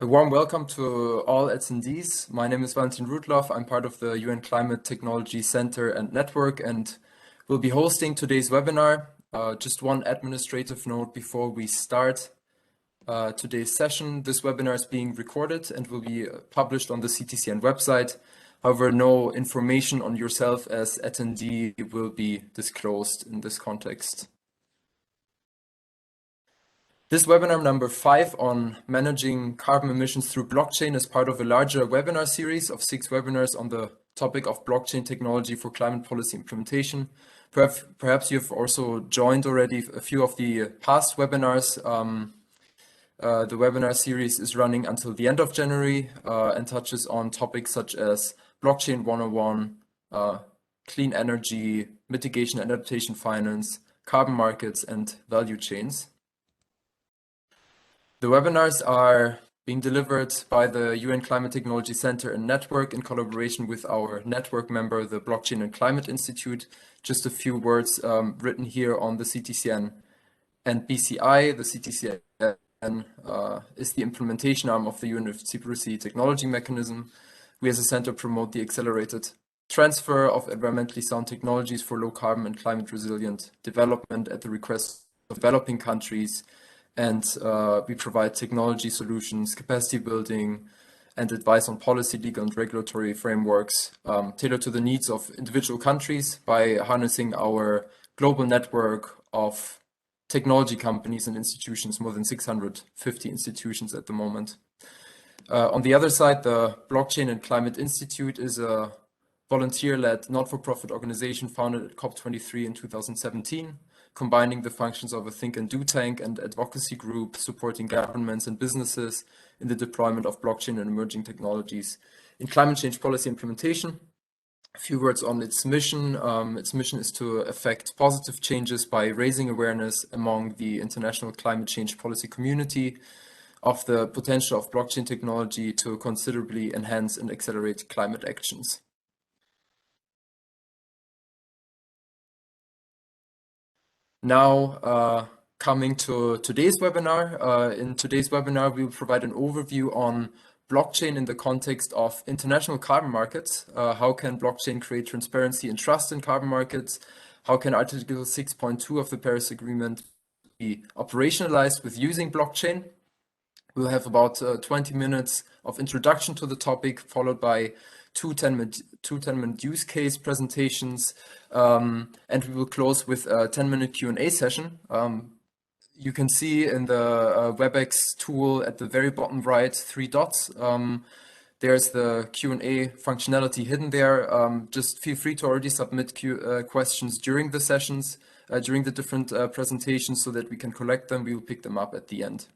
A warm welcome to all attendees. My name is Valentin Rudloff. I'm part of the UN Climate Technology Center and Network and will be hosting today's webinar. Just one administrative note before we start today's session. This webinar is being recorded and will be published on the CTCN website. However, no information on yourself as attendee will be disclosed in this context. This webinar number 5 on managing carbon emissions through blockchain is part of a larger webinar series of 6 webinars on the topic of blockchain technology for climate policy implementation. Perhaps you've also joined already a few of the past webinars. The webinar series is running until the end of January and touches on topics such as blockchain 101, clean energy, mitigation and adaptation finance, carbon markets, and value chains. The webinars are being delivered by the UN Climate Technology Center and Network in collaboration with our network member, the Blockchain and Climate Institute. Just a few words written here on the CTCN and BCI. The CTCN is the implementation arm of the UN Reciprocity Technology Mechanism. We as a center promote the accelerated transfer of environmentally sound technologies for low carbon and climate resilient development at the request of developing countries. And we provide technology solutions, capacity building, and advice on policy, legal, and regulatory frameworks tailored to the needs of individual countries by harnessing our global network of technology companies and institutions, more than 650 institutions at the moment. On the other side, the Blockchain and Climate Institute is a volunteer-led not-for-profit organization founded at COP23 in 2017. Combining the functions of a think and do tank and advocacy group supporting governments and businesses in the deployment of blockchain and emerging technologies in climate change policy implementation. A few words on its mission. Its mission is to effect positive changes by raising awareness among the international climate change policy community of the potential of blockchain technology to considerably enhance and accelerate climate actions. Now, coming to today's webinar. In today's webinar, we will provide an overview on blockchain in the context of international carbon markets. How can blockchain create transparency and trust in carbon markets? How can Article 6.2 of the Paris Agreement be operationalized with using blockchain? We'll have about 20 minutes of introduction to the topic, followed by two 10-minute use case presentations, and we will close with a 10-minute Q&A session. You can see in the WebEx tool at the very bottom right, 3 dots. There's the Q&A functionality hidden there. Just feel free to already submit questions during the sessions, during the different presentations, so that we can collect them. We will pick them up at the end.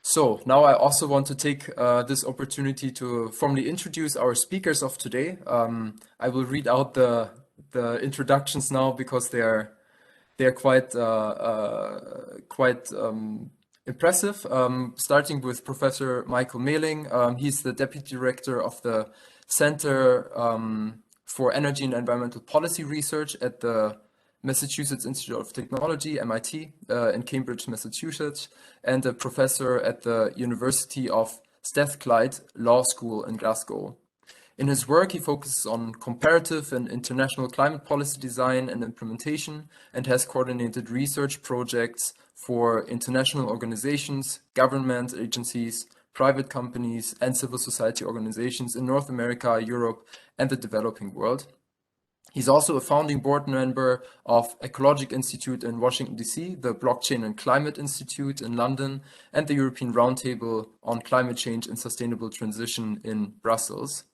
So now I also want to take this opportunity to formally introduce our speakers of today. I will read out the introductions now because they're quite impressive. Starting with Professor Michael Mehling. He's the Deputy Director of the Center for Energy and Environmental Policy Research at the Massachusetts Institute of Technology, MIT, in Cambridge, Massachusetts, and a professor at the University of Strathclyde Law School in Glasgow. In his work, he focuses on comparative and international climate policy design and implementation, and has coordinated research projects for international organizations, government agencies, private companies, and civil society organizations in North America, Europe, and the developing world. He's also a founding board member of Ecologic Institute in Washington, D.C., the Blockchain and Climate Institute in London, and the European Roundtable on Climate Change and Sustainable Transition in Brussels.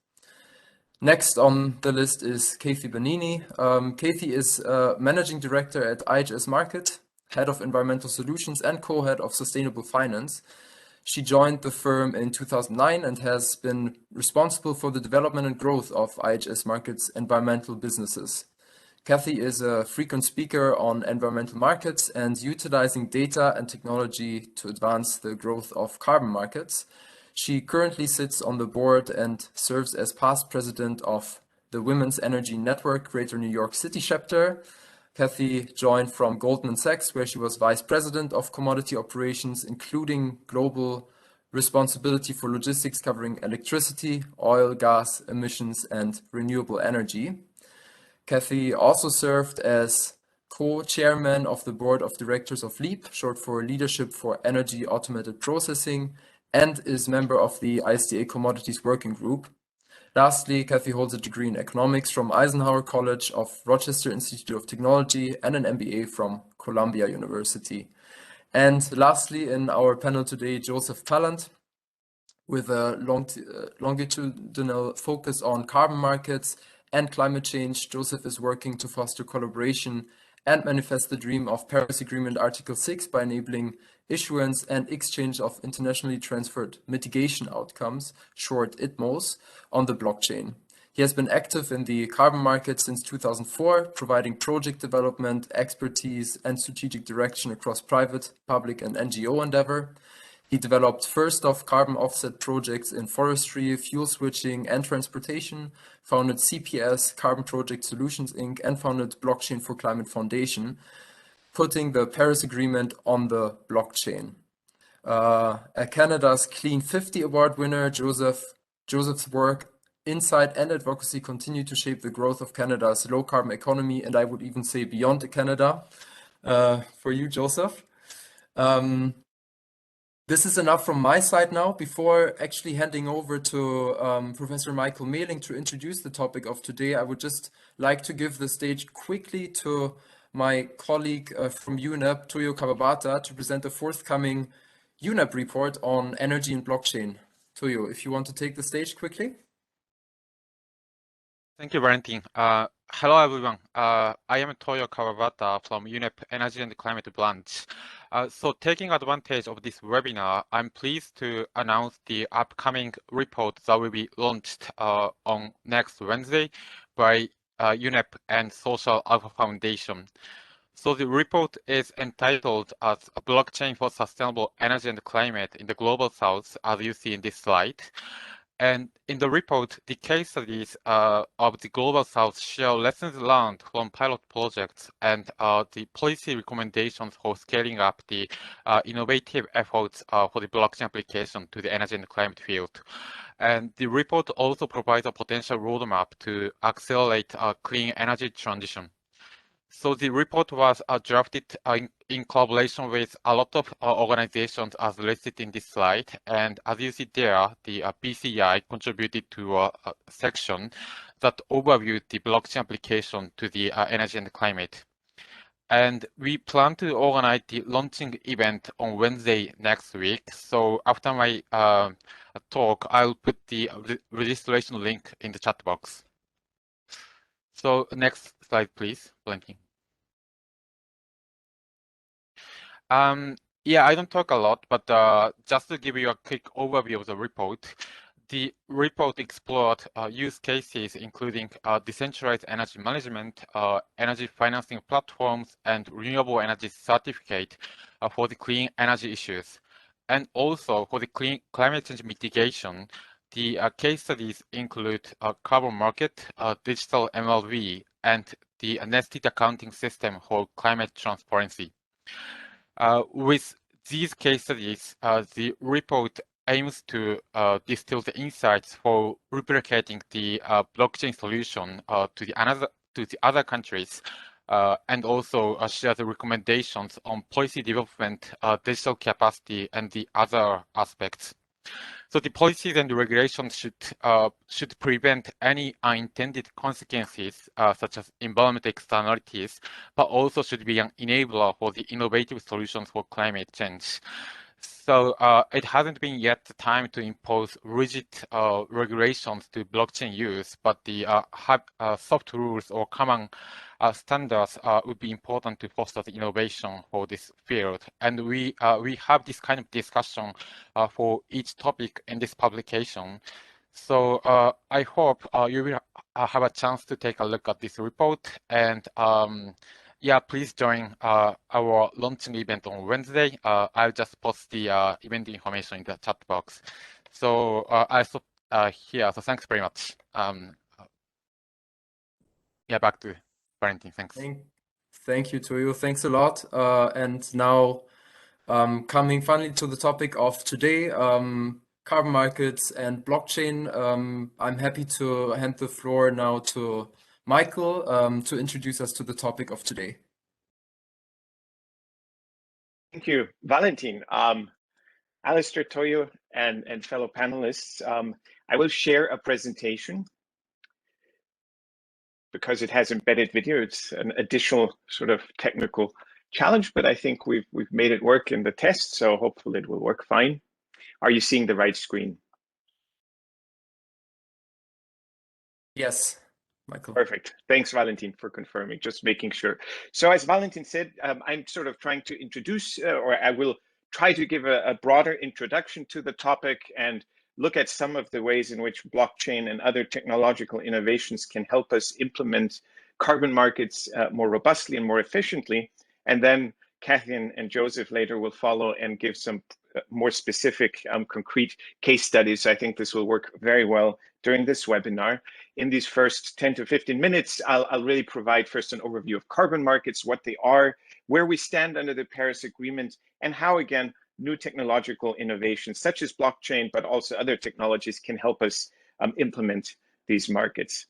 Next on the list is Kathy Bonini. Kathy is Managing Director at IHS Market, Head of Environmental Solutions, and Co-Head of Sustainable Finance. She joined the firm in 2009 and has been responsible for the development and growth of IHS Market's environmental businesses. Kathy is a frequent speaker on environmental markets and utilizing data and technology to advance the growth of carbon markets. She currently sits on the board and serves as past president of the Women's Energy Network Greater New York City chapter. Kathy joined from Goldman Sachs, where she was vice president of commodity operations, including global responsibility for logistics covering electricity, oil, gas, emissions, and renewable energy. Kathy also served as co-chairman of the board of directors of LEAP, short for Leadership for Energy Automated Processing, and is member of the ISDA Commodities Working Group. Lastly, Kathy holds a degree in economics from Eisenhower College of Rochester Institute of Technology and an MBA from Columbia University. And lastly, in our panel today, Joseph Pallant, with a longitudinal focus on carbon markets and climate change. Joseph is working to foster collaboration and manifest the dream of Paris Agreement Article 6 by enabling issuance and exchange of internationally transferred mitigation outcomes, short ITMOs, on the blockchain. He has been active in the carbon market since 2004, providing project development, expertise, and strategic direction across private, public, and NGO endeavor. He developed first of carbon offset projects in forestry, fuel switching, and transportation, founded CPS, Carbon Project Solutions Inc., and founded Blockchain for Climate Foundation, putting the Paris Agreement on the blockchain. A Canada's Clean 50 Award winner, Joseph's work, insight, and advocacy continue to shape the growth of Canada's low-carbon economy, and I would even say beyond Canada. For you, Joseph. This is enough from my side now. Before actually handing over to Professor Michael Mehling to introduce the topic of today, I would just like to give the stage quickly to my colleague from UNEP, Toyo Kawabata, to present the forthcoming UNEP report on energy and blockchain. Toyo, if you want to take the stage quickly. Thank you, Valentin. Hello, everyone. I am Toyo Kawabata from UNEP Energy and Climate Branch. So taking advantage of this webinar, I'm pleased to announce the upcoming report that will be launched on next Wednesday by UNEP and Social Alpha Foundation. So the report is entitled as a Blockchain for Sustainable Energy and Climate in the Global South, as you see in this slide. And in the report, the case studies of the Global South share lessons learned from pilot projects and the policy recommendations for scaling up the innovative efforts for the blockchain application to the energy and climate field. And the report also provides a potential roadmap to accelerate clean energy transition. So the report was drafted in collaboration with a lot of organizations as listed in this slide. And as you see there, the BCI contributed to a section that overviewed the blockchain application to the energy and climate. And we plan to organize the launching event on Wednesday next week. So after my talk, I'll put the registration link in the chat box. So next slide, please, Blinking. Yeah, I don't talk a lot, but just to give you a quick overview of the report, the report explored use cases including decentralized energy management, energy financing platforms, and renewable energy certificate for the clean energy issues. And also for the clean climate change mitigation, the case studies include carbon market, digital MLV, and the nested accounting system for climate transparency. With these case studies, the report aims to distill the insights for replicating the blockchain solution to the other countries, and also share the recommendations on policy development, digital capacity, and the other aspects. So the policies and the regulations should prevent any unintended consequences, such as environmental externalities, but also should be an enabler for the innovative solutions for climate change. So it hasn't been yet the time to impose rigid regulations to blockchain use, but the soft rules or common standards would be important to foster the innovation for this field. And we have this kind of discussion for each topic in this publication. So I hope you will have a chance to take a look at this report. And yeah, please join our launching event on Wednesday. I'll just post the event information in the chat box. So I'll stop here. So thanks very much. Yeah, back to Valentin. Thanks. Thank you, Toyo. Thanks a lot. And now Coming finally to the topic of today, carbon markets and blockchain. I'm happy to hand the floor now to Michael to introduce us to the topic of today. Thank you, Valentin. Alistair, Toyo, and fellow panelists, I will share a presentation. Because it has embedded video, it's an additional sort of technical challenge, but I think we've made it work in the test, so hopefully it will work fine. Are you seeing the right screen? Yes, Michael. Perfect. Thanks, Valentin, for confirming, just making sure. So as Valentin said, I'm sort of trying to introduce, or I will try to give a broader introduction to the topic and look at some of the ways in which blockchain and other technological innovations can help us implement carbon markets more robustly and more efficiently. And then Kathy and Joseph later will follow and give some more specific, concrete case studies. I think this will work very well during this webinar. In these first 10 to 15 minutes, I'll really provide first an overview of carbon markets, what they are, where we stand under the Paris Agreement, and how, again, new technological innovations such as blockchain, but also other technologies can help us implement these markets.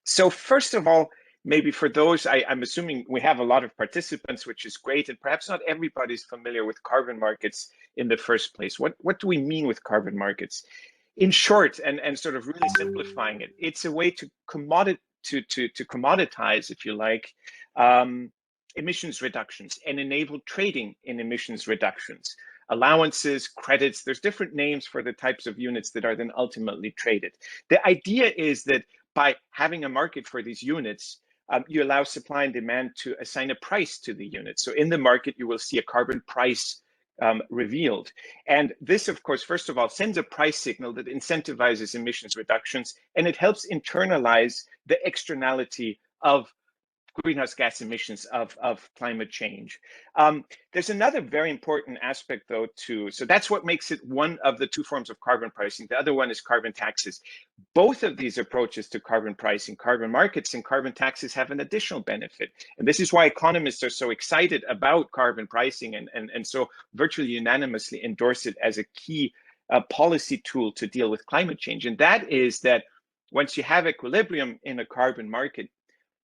So first of all, maybe for those, I'm assuming we have a lot of participants, which is great, and perhaps not everybody's familiar with carbon markets in the first place. What do we mean with carbon markets? In short, and sort of really simplifying it, it's a way to commoditize, if you like, emissions reductions and enable trading in emissions reductions. Allowances, credits, there's different names for the types of units that are then ultimately traded. The idea is that by having a market for these units, you allow supply and demand to assign a price to the unit. So in the market, you will see a carbon price revealed. And this, of course, first of all, sends a price signal that incentivizes emissions reductions, and it helps internalize the externality of greenhouse gas emissions of climate change. There's another very important aspect, though, too. So that's what makes it one of the two forms of carbon pricing. The other one is carbon taxes. Both of these approaches to carbon pricing, carbon markets and carbon taxes, have an additional benefit. And this is why economists are so excited about carbon pricing and so virtually unanimously endorse it as a key policy tool to deal with climate change. And that is that once you have equilibrium in a carbon market,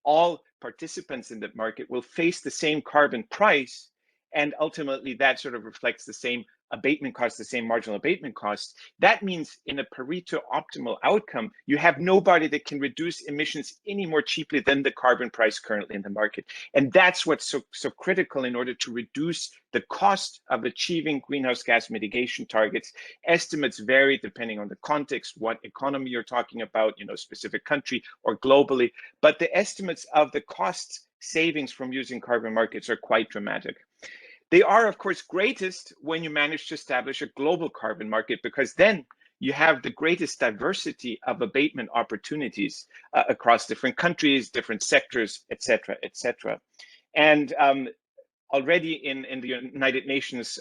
all participants in that market will face the same carbon price, and ultimately that sort of reflects the same abatement cost, the same marginal abatement cost. That means in a Pareto optimal outcome, you have nobody that can reduce emissions any more cheaply than the carbon price currently in the market. And that's what's so critical in order to reduce the cost of achieving greenhouse gas mitigation targets. Estimates vary depending on the context, what economy you're talking about, specific country or globally, but the estimates of the cost savings from using carbon markets are quite dramatic. They are, of course, greatest when you manage to establish a global carbon market, because then you have the greatest diversity of abatement opportunities across different countries, different sectors, et cetera, et cetera. And already in the United Nations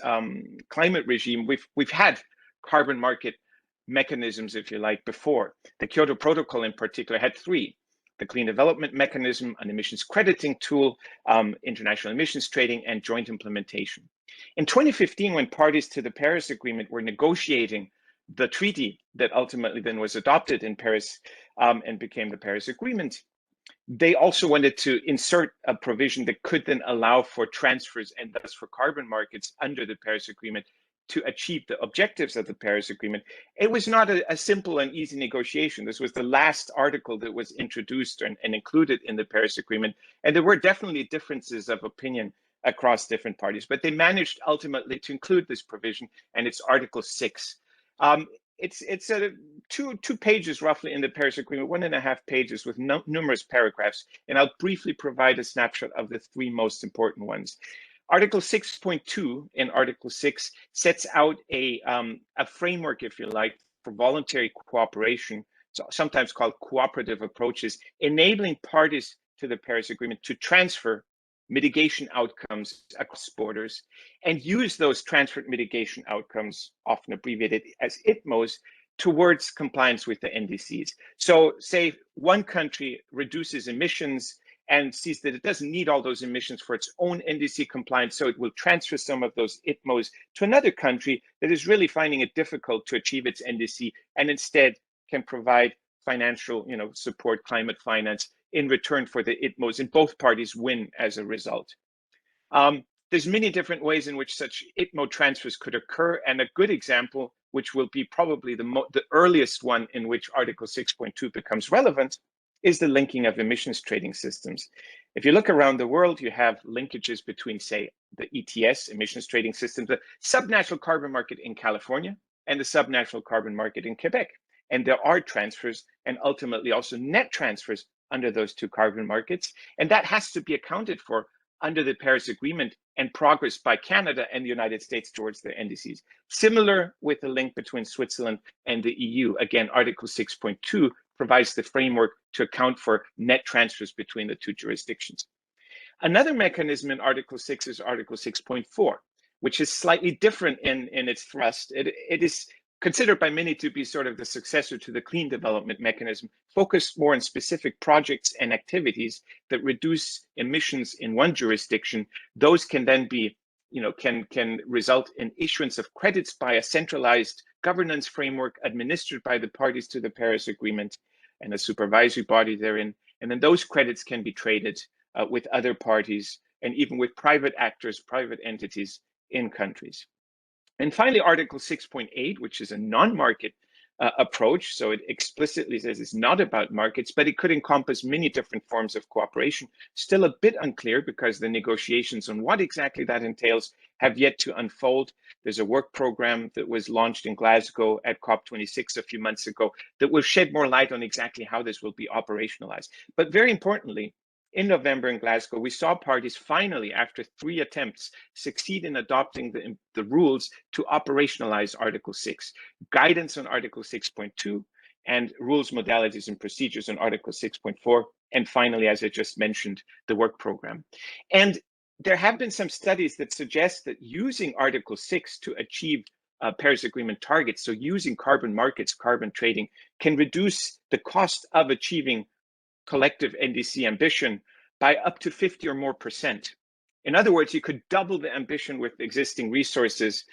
climate regime, we've had carbon market mechanisms, if you like, before. The Kyoto Protocol in particular had three: the Clean Development Mechanism, an emissions crediting tool, international emissions trading, and joint implementation. In 2015, when parties to the Paris Agreement were negotiating the treaty that ultimately then was adopted in Paris and became the Paris Agreement, they also wanted to insert a provision that could then allow for transfers and thus for carbon markets under the Paris Agreement to achieve the objectives of the Paris Agreement. It was not a simple and easy negotiation. This was the last article that was introduced and included in the Paris Agreement. And there were definitely differences of opinion across different parties, but they managed ultimately to include this provision, and it's Article 6. It's two pages roughly in the Paris Agreement, 1.5 pages with numerous paragraphs, and I'll briefly provide a snapshot of the three most important ones. Article 6.2 in Article 6 sets out a framework, if you like, for voluntary cooperation, sometimes called cooperative approaches, enabling parties to the Paris Agreement to transfer mitigation outcomes across borders and use those transferred mitigation outcomes, often abbreviated as ITMOs, towards compliance with the NDCs. So say one country reduces emissions and sees that it doesn't need all those emissions for its own NDC compliance, so it will transfer some of those ITMOs to another country that is really finding it difficult to achieve its NDC, and instead can provide financial, support, climate finance in return for the ITMOs, and both parties win as a result. There's many different ways in which such ITMO transfers could occur, and a good example, which will be probably the earliest one in which Article 6.2 becomes relevant, is the linking of emissions trading systems. If you look around the world, you have linkages between, say, the ETS, emissions trading systems, the subnational carbon market in California, and the subnational carbon market in Quebec. And there are transfers and ultimately also net transfers under those two carbon markets. And that has to be accounted for under the Paris Agreement and progress by Canada and the United States towards their NDCs. Similar with the link between Switzerland and the EU. Again, Article 6.2 provides the framework to account for net transfers between the two jurisdictions. Another mechanism in Article 6 is Article 6.4, which is slightly different in its thrust. It is considered by many to be sort of the successor to the clean development mechanism, focused more on specific projects and activities that reduce emissions in one jurisdiction. Those can then be, can result in issuance of credits by a centralized governance framework administered by the parties to the Paris Agreement and a supervisory body therein. And then those credits can be traded with other parties and even with private actors, private entities in countries. And finally, Article 6.8, which is a non-market approach. So it explicitly says it's not about markets, but it could encompass many different forms of cooperation. Still a bit unclear because the negotiations on what exactly that entails have yet to unfold. There's a work program that was launched in Glasgow at COP26 a few months ago that will shed more light on exactly how this will be operationalized. But very importantly, in November in Glasgow, we saw parties finally, after 3 attempts, succeed in adopting the rules to operationalize Article 6, guidance on Article 6.2, and rules, modalities, and procedures on Article 6.4, and finally, as I just mentioned, the work program. And there have been some studies that suggest that using Article 6 to achieve Paris Agreement targets, so using carbon markets, carbon trading, can reduce the cost of achieving collective NDC ambition by up to 50 or more percent. In other words, you could double the ambition with existing resources,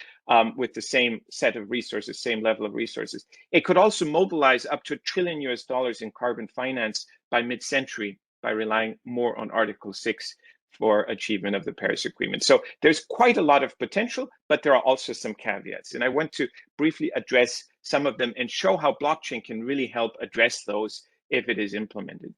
with the same set of resources, same level of resources. It could also mobilize up to $1 trillion in carbon finance by mid-century by relying more on Article 6 for achievement of the Paris Agreement. So there's quite a lot of potential, but there are also some caveats. And I want to briefly address some of them and show how blockchain can really help address those if it is implemented.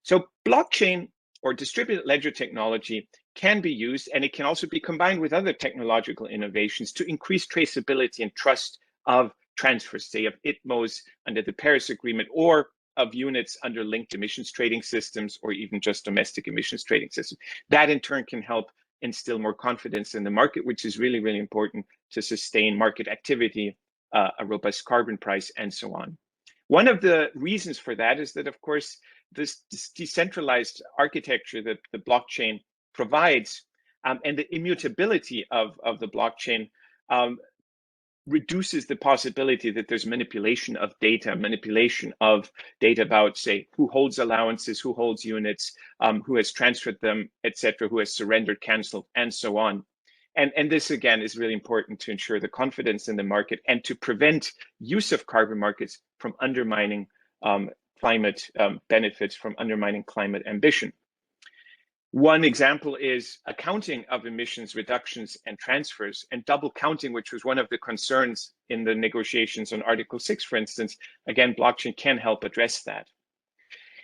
So blockchain or distributed ledger technology can be used, and it can also be combined with other technological innovations to increase traceability and trust of transfers, say of ITMOs under the Paris Agreement, or of units under linked emissions trading systems, or even just domestic emissions trading systems. That in turn can help instill more confidence in the market, which is really, really important to sustain market activity, a robust carbon price, and so on. One of the reasons for that is that, of course, this decentralized architecture that the blockchain provides and the immutability of the blockchain reduces the possibility that there's manipulation of data about, say, who holds allowances, who holds units, who has transferred them, etc., who has surrendered, canceled, and so on. And this, again, is really important to ensure the confidence in the market and to prevent use of carbon markets from undermining climate benefits, from undermining climate ambition. One example is accounting of emissions reductions and transfers, and double counting, which was one of the concerns in the negotiations on Article 6, for instance. Again, blockchain can help address that.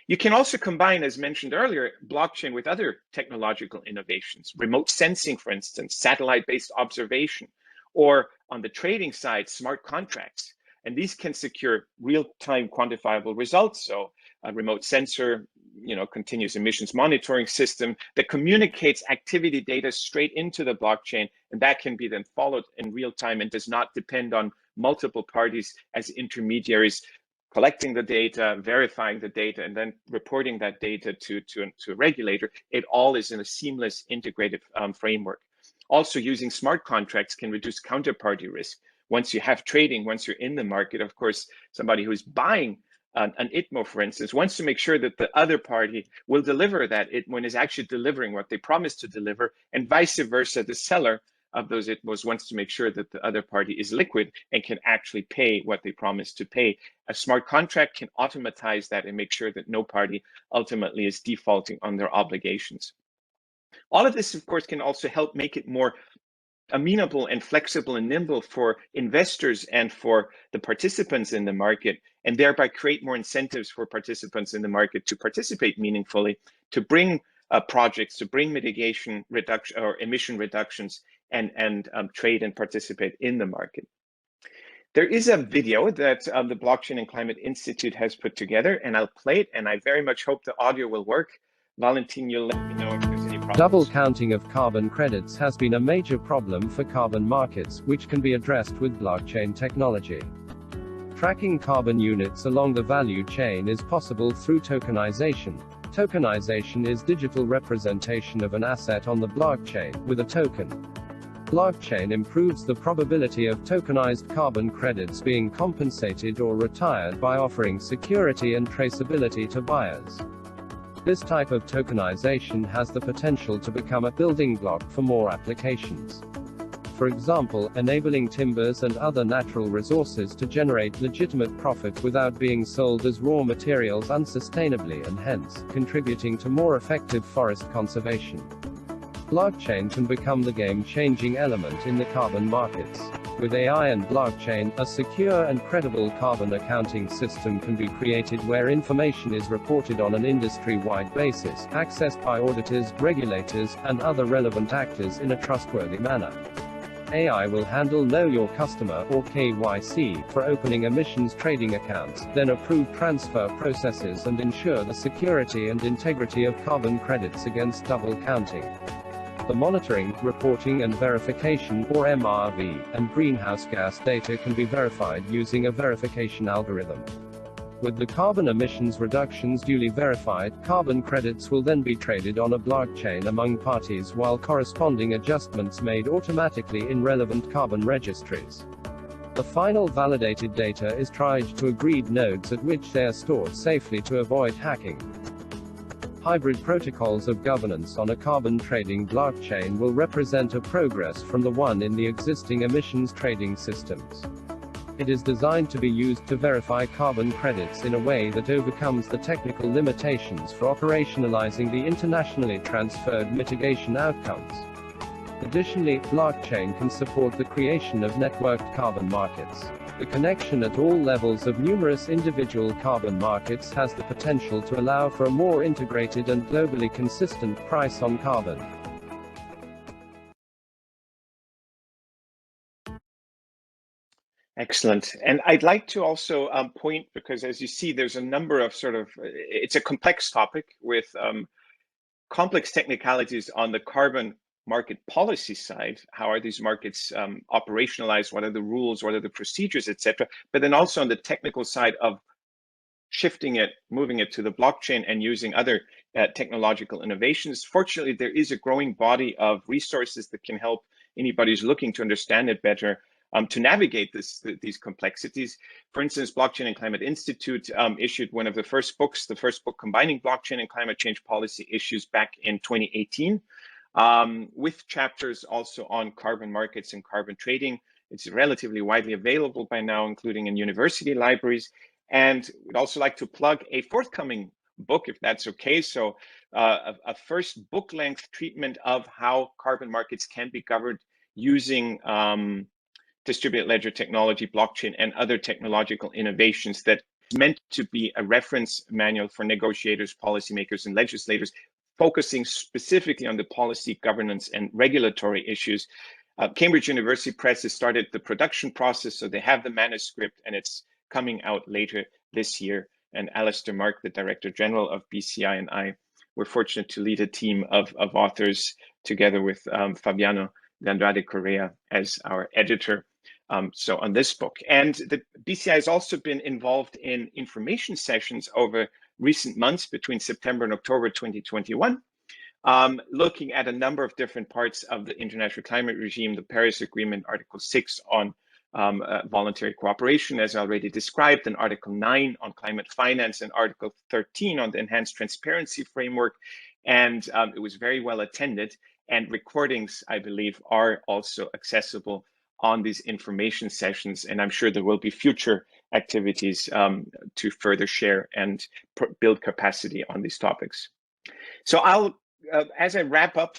You can also combine, as mentioned earlier, blockchain with other technological innovations, remote sensing, for instance, satellite-based observation, or on the trading side, smart contracts. And these can secure real-time quantifiable results. So a remote sensor, continuous emissions monitoring system that communicates activity data straight into the blockchain, and that can be then followed in real time and does not depend on multiple parties as intermediaries collecting the data, verifying the data, and then reporting that data to a regulator. It all is in a seamless, integrated framework. Also, using smart contracts can reduce counterparty risk. Once you have trading, once you're in the market, of course, somebody who's buying an ITMO, for instance, wants to make sure that the other party will deliver that ITMO and is actually delivering what they promised to deliver, and vice versa. The seller of those ITMOs wants to make sure that the other party is liquid and can actually pay what they promised to pay. A smart contract can automatize that and make sure that no party ultimately is defaulting on their obligations. All of this, of course, can also help make it more amenable and flexible and nimble for investors and for the participants in the market, and thereby create more incentives for participants in the market to participate meaningfully, to bring projects, to bring mitigation reduction or emission reductions, and trade and participate in the market. There is a video that the Blockchain and Climate Institute has put together, and I'll play it, and I very much hope the audio will work. Valentin, you'll let me know if there's any problems. Double counting of carbon credits has been a major problem for carbon markets, which can be addressed with blockchain technology. Tracking carbon units along the value chain is possible through tokenization. Tokenization is digital representation of an asset on the blockchain with a token. Blockchain improves the probability of tokenized carbon credits being compensated or retired by offering security and traceability to buyers. This type of tokenization has the potential to become a building block for more applications. For example, enabling timbers and other natural resources to generate legitimate profit without being sold as raw materials unsustainably, and hence, contributing to more effective forest conservation. Blockchain can become the game-changing element in the carbon markets. With AI and blockchain, a secure and credible carbon accounting system can be created where information is reported on an industry-wide basis, accessed by auditors, regulators, and other relevant actors in a trustworthy manner. AI will handle Know Your Customer, or KYC, for opening emissions trading accounts, then approve transfer processes and ensure the security and integrity of carbon credits against double counting. The monitoring, reporting and verification, or MRV, and greenhouse gas data can be verified using a verification algorithm. With the carbon emissions reductions duly verified, carbon credits will then be traded on a blockchain among parties while corresponding adjustments made automatically in relevant carbon registries. The final validated data is tried to agreed nodes at which they are stored safely to avoid hacking. Hybrid protocols of governance on a carbon trading blockchain will represent a progress from the one in the existing emissions trading systems. It is designed to be used to verify carbon credits in a way that overcomes the technical limitations for operationalizing the internationally transferred mitigation outcomes. Additionally, blockchain can support the creation of networked carbon markets. The connection at all levels of numerous individual carbon markets has the potential to allow for a more integrated and globally consistent price on carbon. Excellent. And I'd like to also point, because as you see, there's a number of it's a complex topic with complex technicalities on the carbon market policy side. How are these markets operationalized? What are the rules? What are the procedures, etc.? But then also on the technical side of shifting it, moving it to the blockchain and using other technological innovations. Fortunately, there is a growing body of resources that can help anybody who's looking to understand it better to navigate these complexities. For instance, Blockchain and Climate Institute issued one of the first books, the first book combining blockchain and climate change policy issues back in 2018, with chapters also on carbon markets and carbon trading. It's relatively widely available by now, including in university libraries. And we'd also like to plug a forthcoming book, if that's okay. So a first book-length treatment of how carbon markets can be governed using distributed ledger technology, blockchain, and other technological innovations that's meant to be a reference manual for negotiators, policymakers, and legislators, focusing specifically on the policy, governance, and regulatory issues. Cambridge University Press has started the production process, so they have the manuscript, and it's coming out later this year. And Alistair Mark, the Director General of BCI, and I were fortunate to lead a team of authors together with Fabiano de Andrade Correa as our editor. So on this book. And the BCI has also been involved in information sessions over recent months between September and October 2021, looking at a number of different parts of the international climate regime, the Paris Agreement, Article 6 on voluntary cooperation, as already described, and Article 9 on climate finance, and Article 13 on the enhanced transparency framework. And it was very well attended. And recordings, I believe, are also accessible on these information sessions. And I'm sure there will be future activities to further share and build capacity on these topics. So I'll, as I wrap up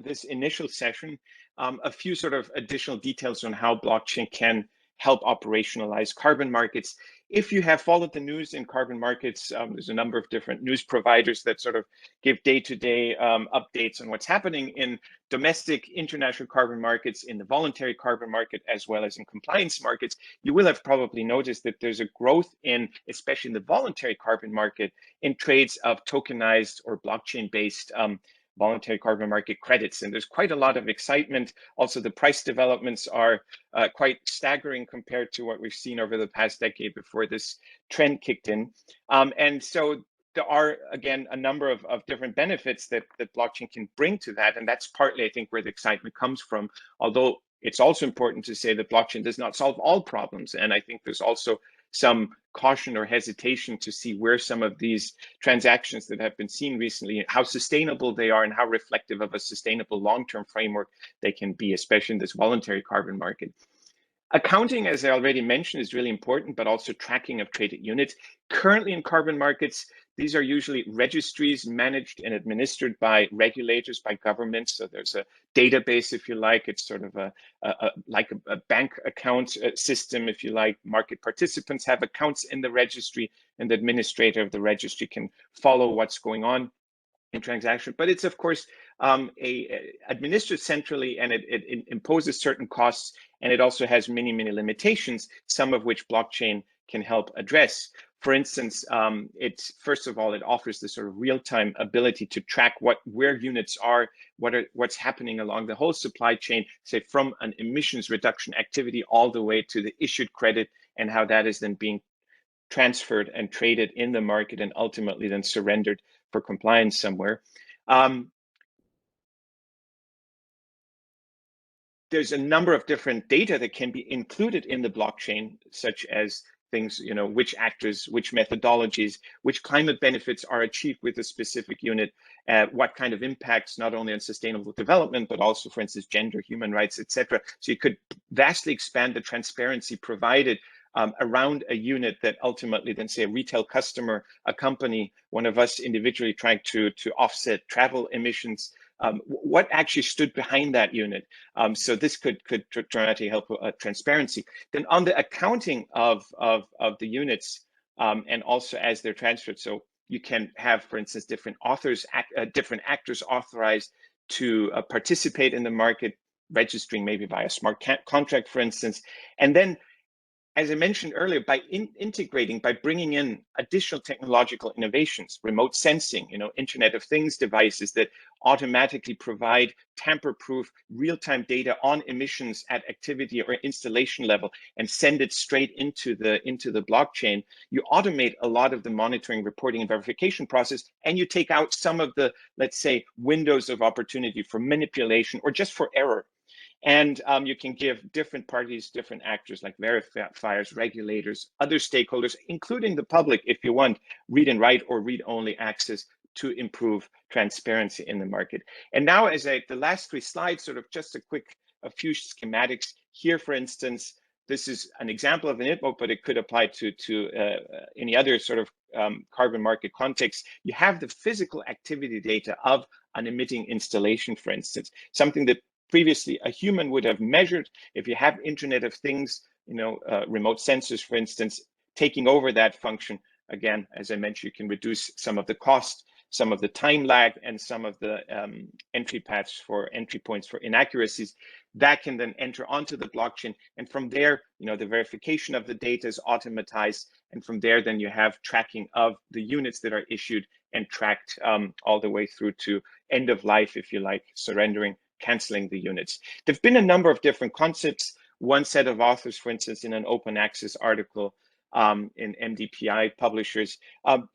this initial session, a few sort of additional details on how blockchain can help operationalize carbon markets. If you have followed the news in carbon markets, there's a number of different news providers that sort of give day-to-day updates on what's happening in domestic, international carbon markets, in the voluntary carbon market, as well as in compliance markets. You will have probably noticed that there's a growth in, especially in the voluntary carbon market, in trades of tokenized or blockchain-based voluntary carbon market credits. And there's quite a lot of excitement. Also, the price developments are quite staggering compared to what we've seen over the past decade before this trend kicked in. And so there are, again, a number of different benefits that blockchain can bring to that. And that's partly, I think, where the excitement comes from. Although it's also important to say that blockchain does not solve all problems. And I think there's also some caution or hesitation to see where some of these transactions that have been seen recently, how sustainable they are and how reflective of a sustainable long-term framework they can be, especially in this voluntary carbon market. Accounting, as I already mentioned, is really important, but also tracking of traded units. Currently in carbon markets, these are usually registries managed and administered by regulators, by governments. So there's a database, if you like. It's sort of like a bank account system, if you like. Market participants have accounts in the registry, and the administrator of the registry can follow what's going on in transaction. But it's, of course, administered centrally, and it imposes certain costs, and it also has many, many limitations, some of which blockchain can help address. For instance, it's, first of all, it offers this sort of real-time ability to track where units are, what's happening along the whole supply chain, say from an emissions reduction activity all the way to the issued credit, and how that is then being transferred and traded in the market and ultimately then surrendered for compliance somewhere. There's a number of different data that can be included in the blockchain, such as things, which actors, which methodologies, which climate benefits are achieved with a specific unit, what kind of impacts not only on sustainable development, but also, for instance, gender, human rights, etc. So you could vastly expand the transparency provided around a unit that ultimately then, say, a retail customer, a company, one of us individually trying to offset travel emissions, what actually stood behind that unit. So this could dramatically help transparency. Then on the accounting of the units, and also as they're transferred, so you can have, for instance, different different actors authorized to participate in the market, registering maybe via smart contract, for instance, and then, as I mentioned earlier, by integrating, by bringing in additional technological innovations, remote sensing, Internet of Things devices that automatically provide tamper-proof real-time data on emissions at activity or installation level and send it straight into the blockchain, you automate a lot of the monitoring, reporting, and verification process, and you take out some of the, let's say, windows of opportunity for manipulation or just for error. And you can give different parties, different actors like verifiers, regulators, other stakeholders, including the public, if you want, read and write or read-only access to improve transparency in the market. And now, the last three slides, sort of just a few schematics. Here, for instance, this is an example of an ITMO, but it could apply to any other sort of carbon market context. You have the physical activity data of an emitting installation, for instance, something that previously a human would have measured. If you have Internet of Things, remote sensors, for instance, taking over that function, again, as I mentioned, you can reduce some of the cost, some of the time lag, and some of the entry points for inaccuracies that can then enter onto the blockchain. And from there, the verification of the data is automatized. And from there, then you have tracking of the units that are issued and tracked all the way through to end of life, if you like, surrendering, canceling the units. There've been a number of different concepts. One set of authors, for instance, in an open access article in MDPI publishers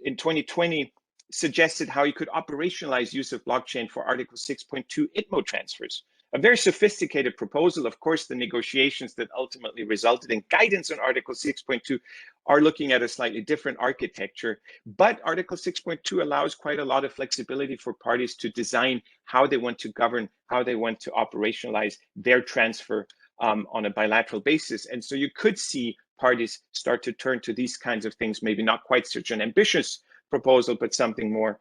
in 2020 suggested how you could operationalize use of blockchain for Article 6.2 ITMO transfers. a very sophisticated proposal. Of course, the negotiations that ultimately resulted in guidance on Article 6.2 are looking at a slightly different architecture, but Article 6.2 allows quite a lot of flexibility for parties to design how they want to govern, how they want to operationalize their transfer on a bilateral basis. And so you could see parties start to turn to these kinds of things, maybe not quite such an ambitious proposal, but something more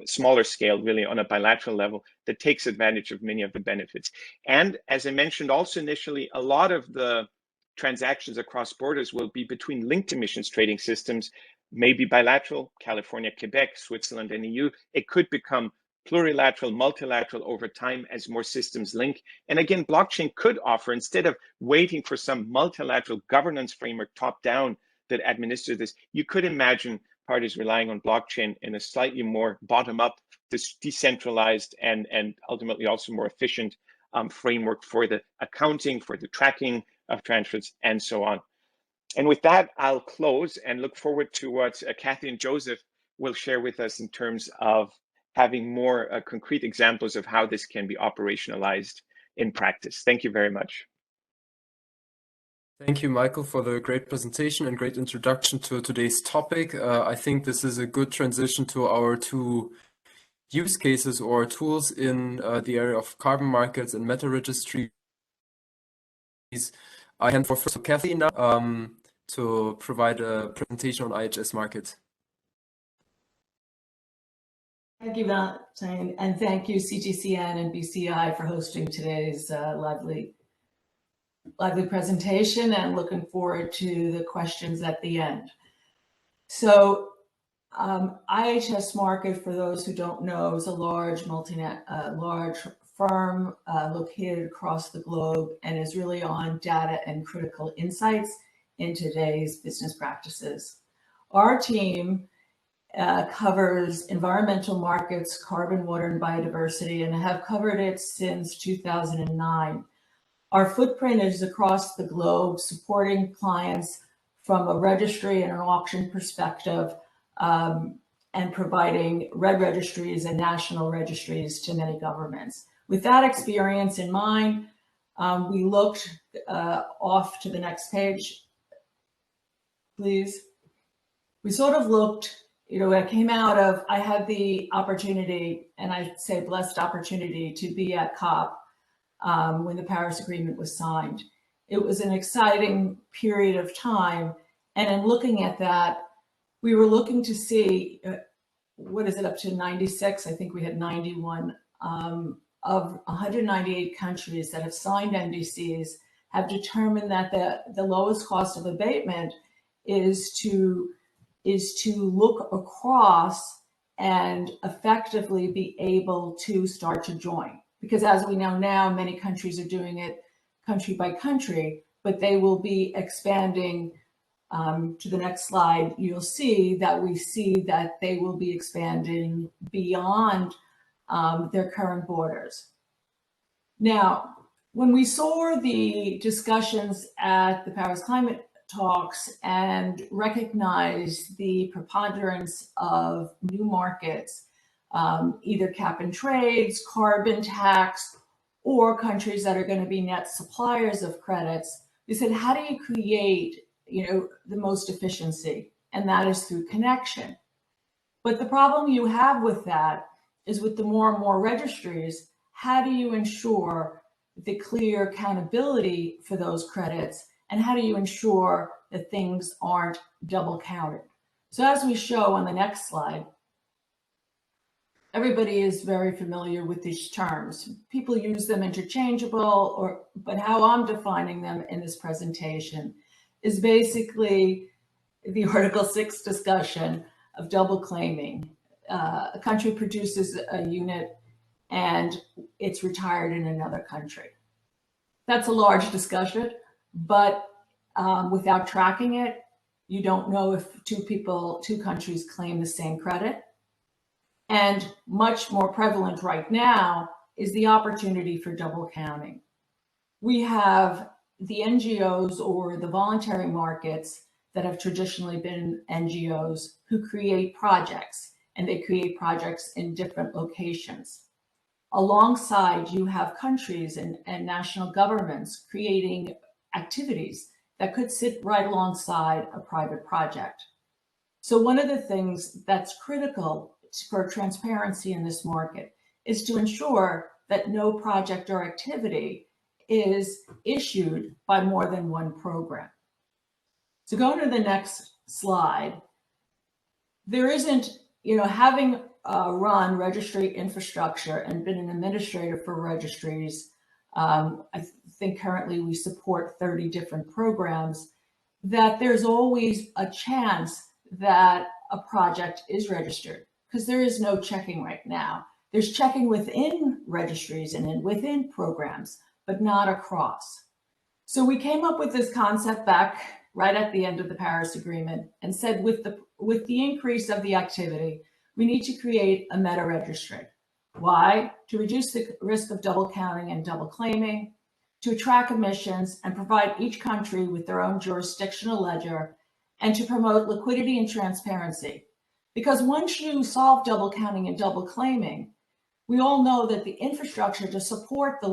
smaller scale, really on a bilateral level, that takes advantage of many of the benefits. And as I mentioned also initially, a lot of the transactions across borders will be between linked emissions trading systems, maybe bilateral, California, Quebec, Switzerland, and EU. It could become plurilateral, multilateral over time as more systems link. And again, blockchain could offer, instead of waiting for some multilateral governance framework top down that administers this, you could imagine parties relying on blockchain in a slightly more bottom up, decentralized, and ultimately also more efficient framework for the accounting, for the tracking of transfers, and so on. And with that, I'll close and look forward to what Kathy and Joseph will share with us in terms of having more concrete examples of how this can be operationalized in practice. Thank you very much. Thank you, Michael, for the great presentation and great introduction to today's topic. I think this is a good transition to our two use cases or tools in the area of carbon markets and meta registries. I hand for first to Kathy now to provide a presentation on IHS Market. Thank you, Valentine, and thank you CTCN and BCI for hosting today's lively presentation, and looking forward to the questions at the end. So IHS Market, for those who don't know, is a large large firm located across the globe and is really on data and critical insights in today's business practices. Our team covers environmental markets, carbon, water, and biodiversity, and have covered it since 2009. Our footprint is across the globe, supporting clients from a registry and an auction perspective, and providing red registries and national registries to many governments. With that experience in mind, we looked off to the next page, please. We sort of looked, I came out of, I had the opportunity, and I'd say blessed opportunity, to be at COP when the Paris Agreement was signed. It was an exciting period of time. And in looking at that, we were looking to see, what is it, up to 96? I think we had 91 of 198 countries that have signed NDCs have determined that the lowest cost of abatement is to look across and effectively be able to start to join. Because as we know now, many countries are doing it country by country, but they will be expanding. To the next slide, you'll see that they will be expanding beyond their current borders. Now, when we saw the discussions at the Paris Climate Talks and recognized the preponderance of new markets, either cap and trades, carbon tax, or countries that are going to be net suppliers of credits, we said, how do you create the most efficiency? And that is through connection. But the problem you have with that is, with the more and more registries, how do you ensure the clear accountability for those credits? And how do you ensure that things aren't double counted? So as we show on the next slide, everybody is very familiar with these terms. People use them interchangeable, but how I'm defining them in this presentation is basically the Article 6 discussion of double claiming. A country produces a unit and it's retired in another country. That's a large discussion, but without tracking it, you don't know if two countries claim the same credit. And much more prevalent right now is the opportunity for double counting. We have the NGOs, or the voluntary markets, that have traditionally been NGOs who create projects, and they create projects in different locations. alongside, you have countries and national governments creating activities that could sit right alongside a private project. So one of the things that's critical for transparency in this market is to ensure that no project or activity is issued by more than one program. So going to the next slide, there isn't, having run registry infrastructure and been an administrator for registries, I think currently we support 30 different programs, that there's always a chance that a project is registered, because there is no checking right now. There's checking within registries and within programs, but not across. So we came up with this concept back right at the end of the Paris Agreement and said with the increase of the activity, we need to create a meta registry. Why? To reduce the risk of double counting and double claiming, to track emissions and provide each country with their own jurisdictional ledger, and to promote liquidity and transparency. Because once you solve double counting and double claiming, we all know that the infrastructure to support the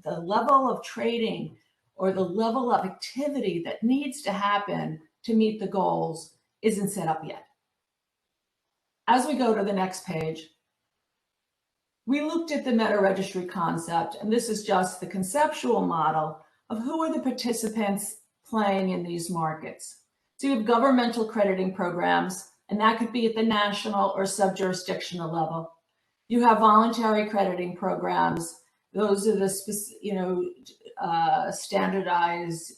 level of trading or the level of activity that needs to happen to meet the goals isn't set up yet. As we go to the next page, we looked at the meta registry concept, and this is just the conceptual model of who are the participants playing in these markets. So you have governmental crediting programs, and that could be at the national or sub-jurisdictional level. You have voluntary crediting programs. Those are the standardized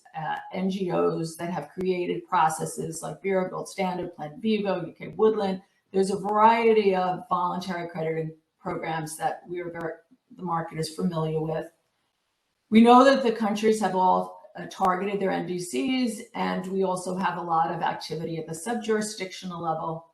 NGOs that have created processes like Bureau Gold Standard, Plan Vivo, UK Woodland. There's a variety of voluntary crediting programs that the market is familiar with. We know that the countries have all targeted their NDCs, and we also have a lot of activity at the sub-jurisdictional level.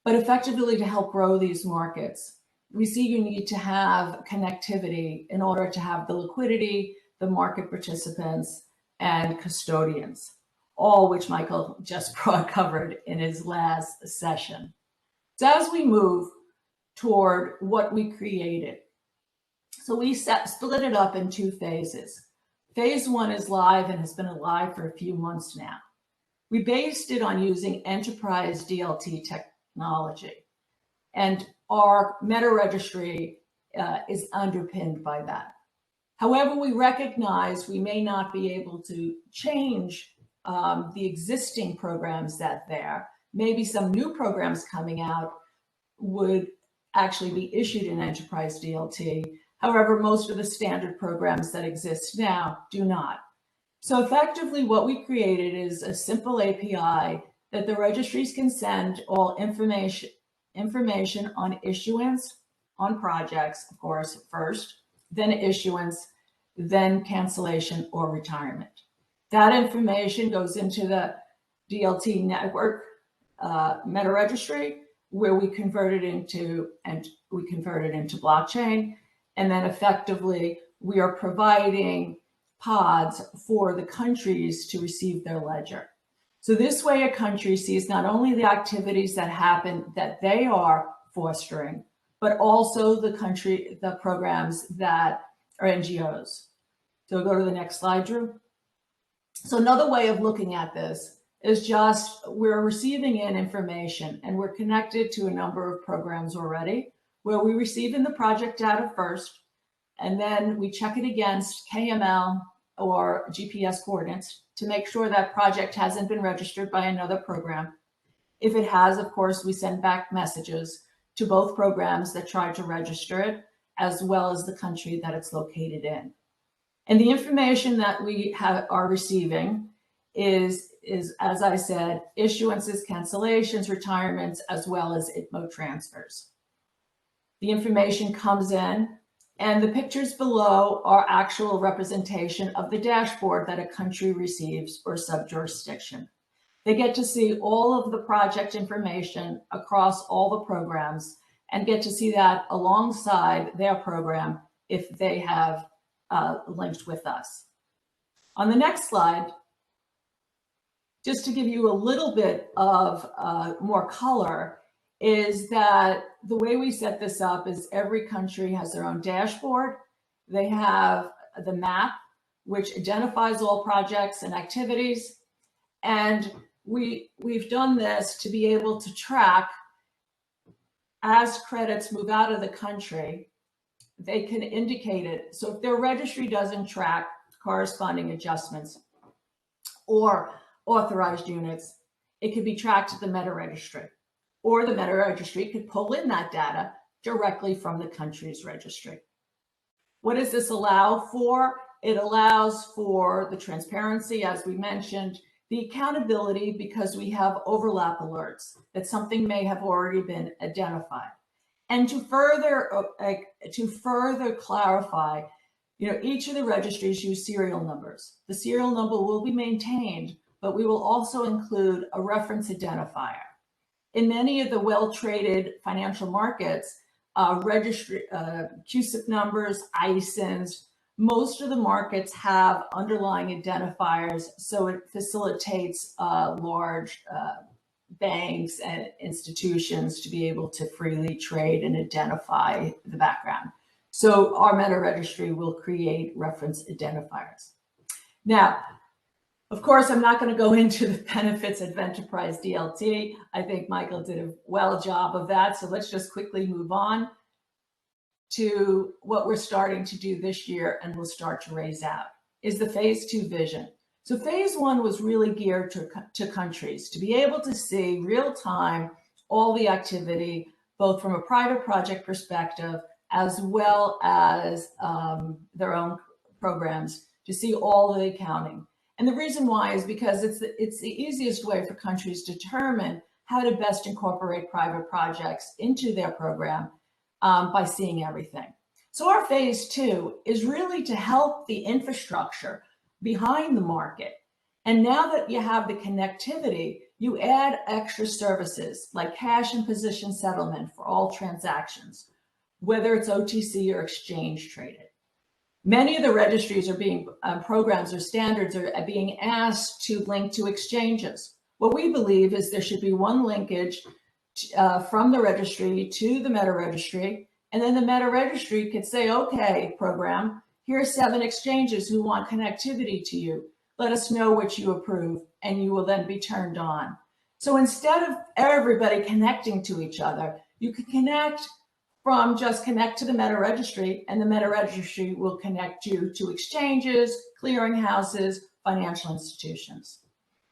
But effectively, to help grow these markets, we see you need to have connectivity in order to have the liquidity, the market participants, and custodians, all which Michael just covered in his last session. So as we move toward what we created, so we split it up in two phases. Phase one is live and has been live for a few months now. We based it on using enterprise DLT technology, and our meta registry is underpinned by that. However, we recognize we may not be able to change the existing programs that there. Maybe some new programs coming out would actually be issued in enterprise DLT. However, most of the standard programs that exist now do not. So effectively, what we created is a simple API that the registries can send all information on issuance, on projects, of course, first, then issuance, then cancellation or retirement. That information goes into the DLT network meta registry, where we convert it into blockchain. And then effectively, we are providing pods for the countries to receive their ledger. So this way, a country sees not only the activities that happen that they are fostering, but also the programs that are NGOs. So go to the next slide, Drew. So another way of looking at this is just we're receiving in information, and we're connected to a number of programs already, where we receive in the project data first, and then we check it against KML or GPS coordinates to make sure that project hasn't been registered by another program. If it has, of course, we send back messages to both programs that try to register it, as well as the country that it's located in. And the information that we are receiving is, as I said, issuances, cancellations, retirements, as well as ITMO transfers. The information comes in, and the pictures below are actual representation of the dashboard that a country receives or sub-jurisdiction. They get to see all of the project information across all the programs and get to see that alongside their program if they have linked with us. On the next slide, just to give you a little bit of more color, is that the way we set this up is every country has their own dashboard. They have the map, which identifies all projects and activities. And we've done this to be able to track as credits move out of the country, they can indicate it. So if their registry doesn't track corresponding adjustments or authorized units, it could be tracked at the meta registry, or the meta registry could pull in that data directly from the country's registry. What does this allow for? It allows for the transparency, as we mentioned, the accountability, because we have overlap alerts that something may have already been identified. And to further clarify, each of the registries use serial numbers. The serial number will be maintained, but we will also include a reference identifier. In many of the well-traded financial markets, registry, CUSIP numbers, ISINs, most of the markets have underlying identifiers, so it facilitates large banks and institutions to be able to freely trade and identify the background. So our meta registry will create reference identifiers. Now, of course, I'm not going to go into the benefits of enterprise DLT. I think Michael did a well job of that. So let's just quickly move on to what we're starting to do this year, and we'll start to raise out, is the phase 2 vision. So phase 1 was really geared to countries to be able to see real time all the activity, both from a private project perspective, as well as their own programs, to see all the accounting. And the reason why is because it's the easiest way for countries to determine how to best incorporate private projects into their program by seeing everything. So our phase 2 is really to help the infrastructure behind the market. And now that you have the connectivity, you add extra services like cash and position settlement for all transactions, whether it's OTC or exchange traded. Many of the registries are being, programs or standards are being asked to link to exchanges. What we believe is there should be one linkage from the registry to the meta registry, and then the meta registry could say, okay, program, here's 7 exchanges who want connectivity to you. Let us know which you approve, and you will then be turned on. So instead of everybody connecting to each other, you could connect to the meta registry, and the meta registry will connect you to exchanges, clearinghouses, financial institutions.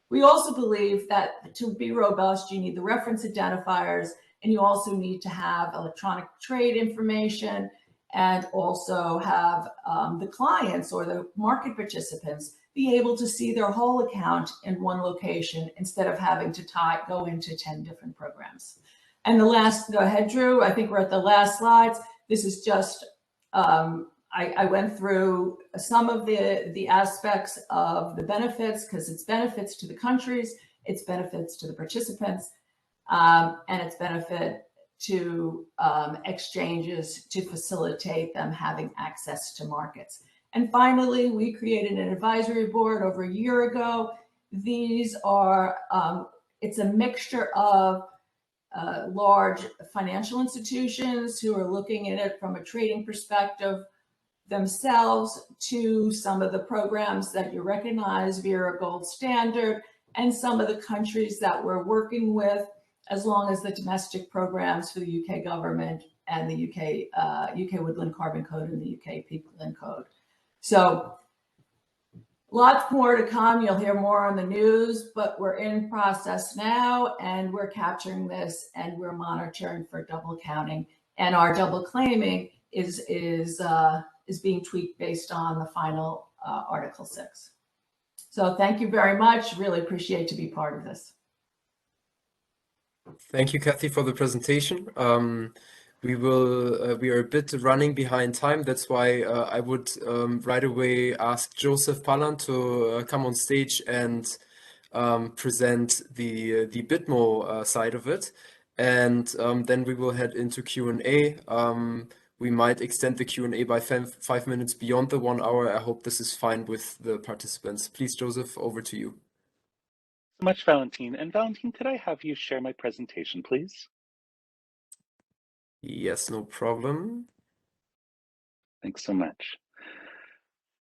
We also believe that to be robust, you need the reference identifiers, and you also need to have electronic trade information, and also have the clients or the market participants be able to see their whole account in one location instead of having to go into 10 different programs. And the last, go ahead, Drew, I think we're at the last slides. This is just, I went through some of the aspects of the benefits, because it's benefits to the countries, it's benefits to the participants, and it's benefit to exchanges to facilitate them having access to markets. And finally, we created an advisory board over a year ago. These are, it's a mixture of large financial institutions who are looking at it from a trading perspective themselves, to some of the programs that you recognize via a gold standard, and some of the countries that we're working with, as long as the domestic programs for the UK government and the UK Woodland Carbon Code and the UK Peatland Code. So lots more to come. You'll hear more on the news, but we're in process now, and we're capturing this, and we're monitoring for double counting. And our double claiming is being tweaked based on the final Article 6. So thank you very much. Really appreciate to be part of this. Thank you, Kathy, for the presentation. We are a bit running behind time. That's why I would right away ask Joseph Pallan to come on stage and present the Bitmo side of it. And then we will head into Q&A. We might extend the Q&A by 5 minutes beyond the 1 hour. I hope this is fine with the participants. Please, Joseph, over to you. So much, Valentin. And Valentin, could I have you share my presentation, please? Yes, no problem. Thanks so much.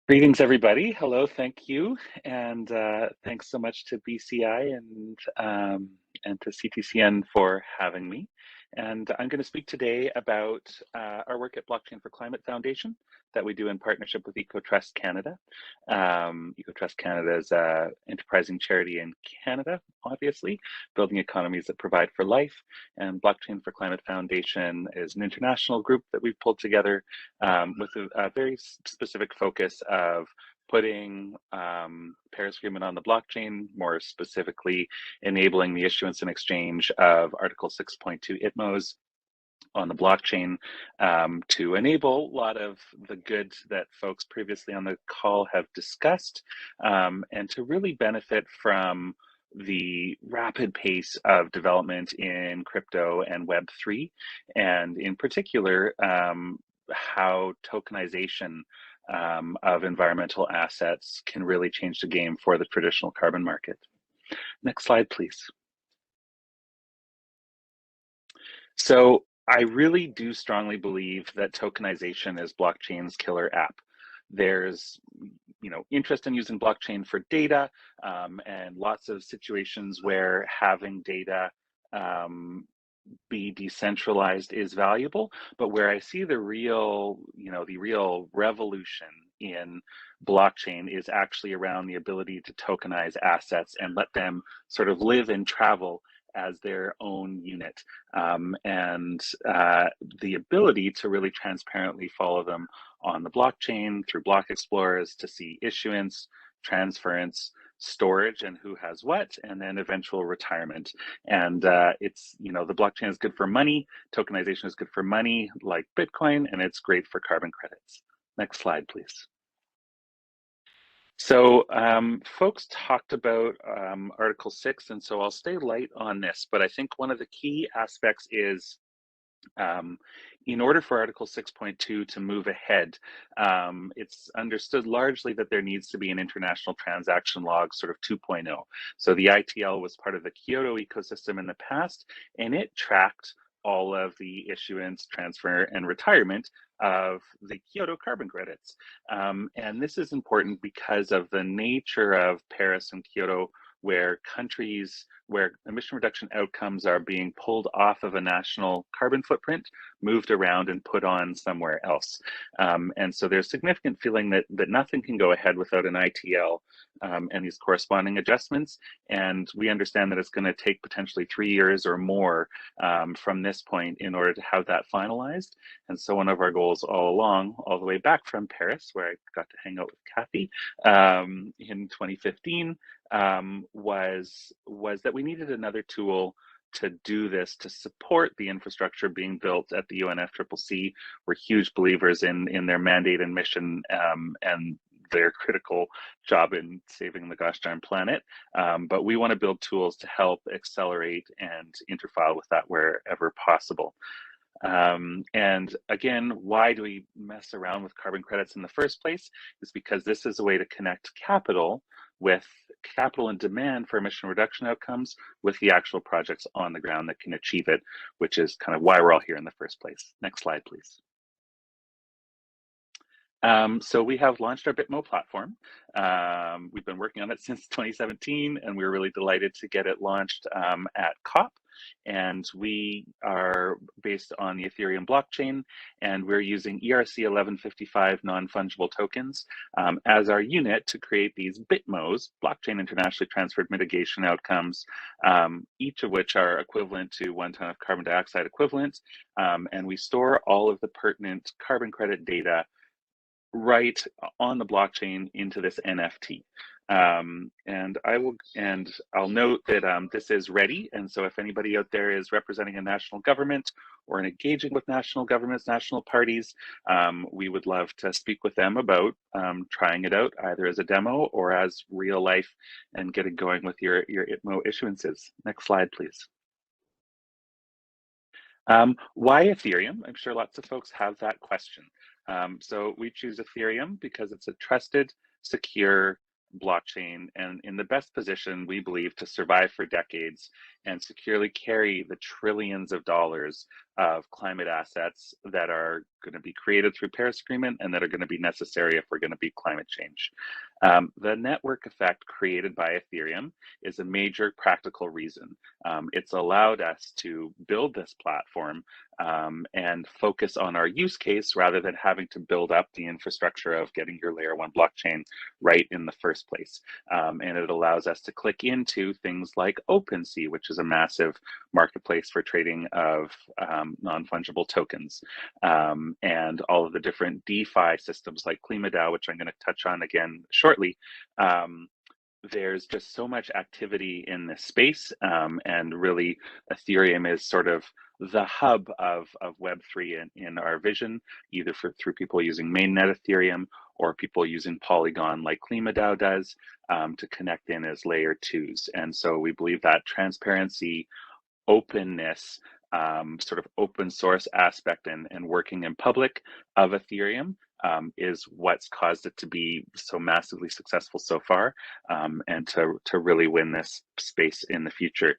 Greetings, everybody. Hello, thank you. And thanks so much to BCI and to CTCN for having me. And I'm going to speak today about our work at Blockchain for Climate Foundation that we do in partnership with EcoTrust Canada. EcoTrust Canada is an enterprising charity in Canada, obviously, building economies that provide for life. And Blockchain for Climate Foundation is an international group that we've pulled together with a very specific focus of putting Paris Agreement on the blockchain, more specifically enabling the issuance and exchange of Article 6.2 ITMOs on the blockchain to enable a lot of the goods that folks previously on the call have discussed, and to really benefit from the rapid pace of development in crypto and Web3, and in particular, how tokenization of environmental assets can really change the game for the traditional carbon market. Next slide, please. So I really do strongly believe that tokenization is blockchain's killer app. There's interest in using blockchain for data, and lots of situations where having data be decentralized is valuable, but where I see the real revolution in blockchain is actually around the ability to tokenize assets and let them sort of live and travel as their own unit, and the ability to really transparently follow them on the blockchain through block explorers to see issuance, transference, storage, and who has what, and then eventual retirement. And it's, the blockchain is good for money, tokenization is good for money like Bitcoin, and it's great for carbon credits. Next slide, please. So folks talked about Article 6, and so I'll stay light on this, but I think one of the key aspects is in order for Article 6.2 to move ahead, it's understood largely that there needs to be an international transaction log sort of 2.0. So the ITL was part of the Kyoto ecosystem in the past, and it tracked all of the issuance, transfer, and retirement of the Kyoto carbon credits. And this is important because of the nature of Paris and Kyoto, where emission reduction outcomes are being pulled off of a national carbon footprint, moved around and put on somewhere else. And so there's significant feeling that nothing can go ahead without an ITL and these corresponding adjustments. And we understand that it's going to take potentially 3 years or more from this point in order to have that finalized. And so one of our goals all along, all the way back from Paris, where I got to hang out with Kathy in 2015, was that we needed another tool to do this, to support the infrastructure being built at the UNFCCC. We're huge believers in their mandate and mission and their critical job in saving the gosh darn planet. But we want to build tools to help accelerate and interfile with that wherever possible. And again, why do we mess around with carbon credits in the first place? It's because this is a way to connect capital and demand for emission reduction outcomes with the actual projects on the ground that can achieve it, which is kind of why we're all here in the first place. Next slide, please. So we have launched our Bitmo platform. We've been working on it since 2017, and we were really delighted to get it launched at COP. And we are based on the Ethereum blockchain, and we're using ERC 1155 non-fungible tokens as our unit to create these Bitmos, blockchain internationally transferred mitigation outcomes, each of which are equivalent to 1 ton of carbon dioxide equivalent. And we store all of the pertinent carbon credit data right on the blockchain into this NFT. And I'll note that this is ready. And so if anybody out there is representing a national government or engaging with national governments, national parties, we would love to speak with them about trying it out either as a demo or as real life and getting going with your ITMO issuances. Next slide, please. Why Ethereum? I'm sure lots of folks have that question. So we choose Ethereum because it's a trusted, secure, blockchain and in the best position, we believe, to survive for decades and securely carry the trillions of dollars of climate assets that are going to be created through Paris Agreement and that are going to be necessary if we're going to beat climate change. The network effect created by Ethereum is a major practical reason. It's allowed us to build this platform and focus on our use case rather than having to build up the infrastructure of getting your layer 1 blockchain right in the first place. And it allows us to click into things like OpenSea, which is a massive marketplace for trading of non-fungible tokens, and all of the different DeFi systems like KlimaDAO, which I'm going to touch on again shortly. There's just so much activity in this space, and really Ethereum is sort of the hub of Web3 in our vision, either through people using mainnet Ethereum or people using Polygon like KlimaDAO does, to connect in as layer 2s. And so we believe that transparency, openness, sort of open source aspect and working in public of Ethereum is what's caused it to be so massively successful so far, and to really win this space in the future.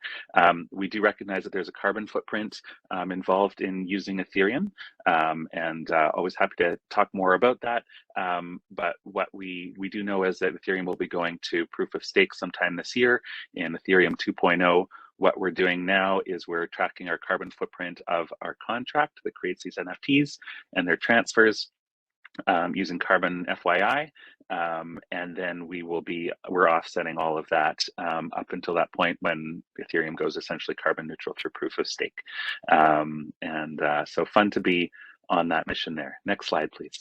We do recognize that there's a carbon footprint involved in using Ethereum, and always happy to talk more about that. But what we do know is that Ethereum will be going to proof of stake sometime this year in Ethereum 2.0. What we're doing now is we're tracking our carbon footprint of our contract that creates these NFTs and their transfers using Carbon FYI. And then we're offsetting all of that up until that point when Ethereum goes essentially carbon neutral through proof of stake. So fun to be on that mission there. Next slide, please.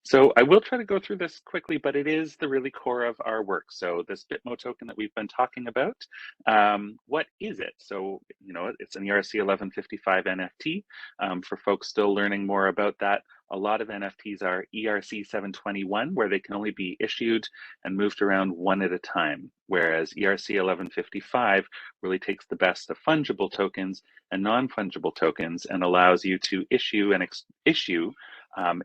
So I will try to go through this quickly, but it is the really core of our work. So this Bitmo token that we've been talking about, what is it? So, it's an ERC 1155 NFT. For folks still learning more about that, a lot of NFTs are ERC 721, where they can only be issued and moved around one at a time, whereas ERC 1155 really takes the best of fungible tokens and non-fungible tokens and allows you to issue and issue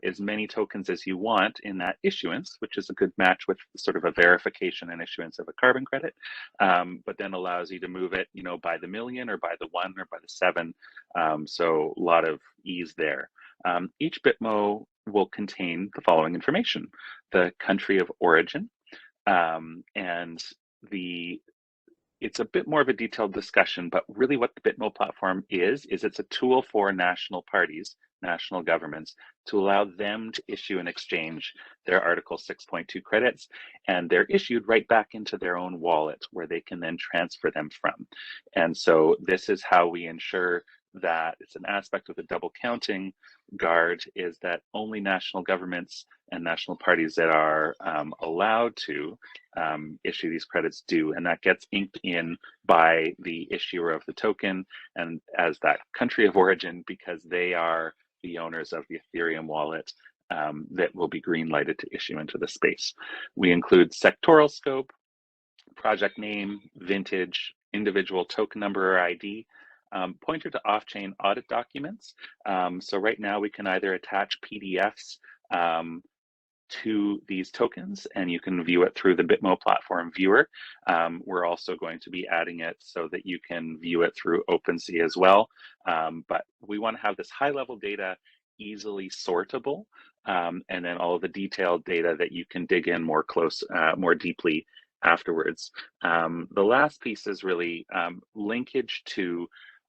as many tokens as you want in that issuance, which is a good match with sort of a verification and issuance of a carbon credit, but then allows you to move it, by the million or by the 1 or by the 7. So a lot of ease there. Each Bitmo will contain the following information: the country of origin, and it's a bit more of a detailed discussion, but really what the Bitmo platform is it's a tool for national parties, national governments, to allow them to issue and exchange their Article 6.2 credits, and they're issued right back into their own wallet where they can then transfer them from. And so this is how we ensure that it's an aspect of the double counting guard, is that only national governments and national parties that are allowed to issue these credits do, and that gets inked in by the issuer of the token and as that country of origin, because they are the owners of the Ethereum wallet that will be green lighted to issue into the space. We include sectoral scope, project name, vintage, individual token number or ID, pointer to off-chain audit documents. So right now we can either attach PDFs to these tokens, and you can view it through the Bitmo Platform viewer. We're also going to be adding it so that you can view it through OpenSea as well. But we want to have this high-level data easily sortable, and then all of the detailed data that you can dig in more deeply afterwards. The last piece is really linkage to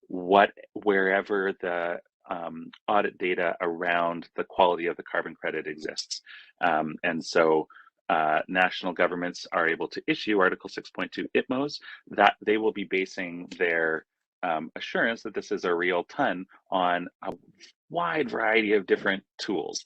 wherever the audit data around the quality of the carbon credit exists. And so national governments are able to issue Article 6.2 ITMOs that they will be basing their assurance that this is a real ton on a wide variety of different tools,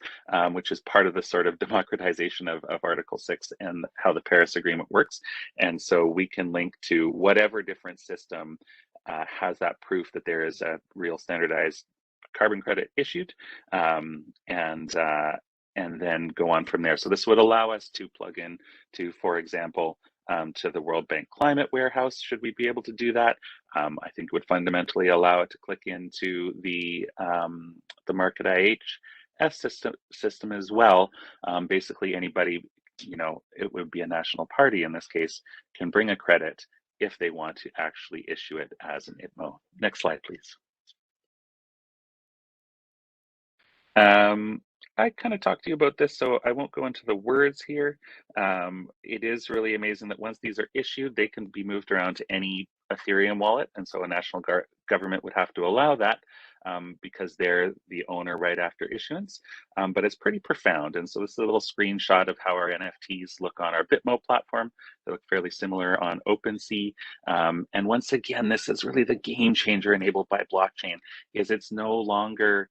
which is part of the sort of democratization of Article 6 and how the Paris Agreement works. And so we can link to whatever different system has that proof that there is a real standardized carbon credit issued, and then go on from there. So this would allow us to plug in to, for example, to the World Bank Climate Warehouse, should we be able to do that. I think it would fundamentally allow it to click into the Market IH system as well. Basically, anybody, you know, it would be a national party in this case, can bring a credit if they want to actually issue it as an ITMO. Next slide, please. I kind of talked to you about this, so I won't go into the words here. It is really amazing that once these are issued, they can be moved around to any Ethereum wallet, and so a national government would have to allow that because they're the owner right after issuance. But it's pretty profound, and so this is a little screenshot of how our NFTs look on our Bitmo platform. They look fairly similar on OpenSea. And once again, this is really the game changer enabled by blockchain, is it's no longer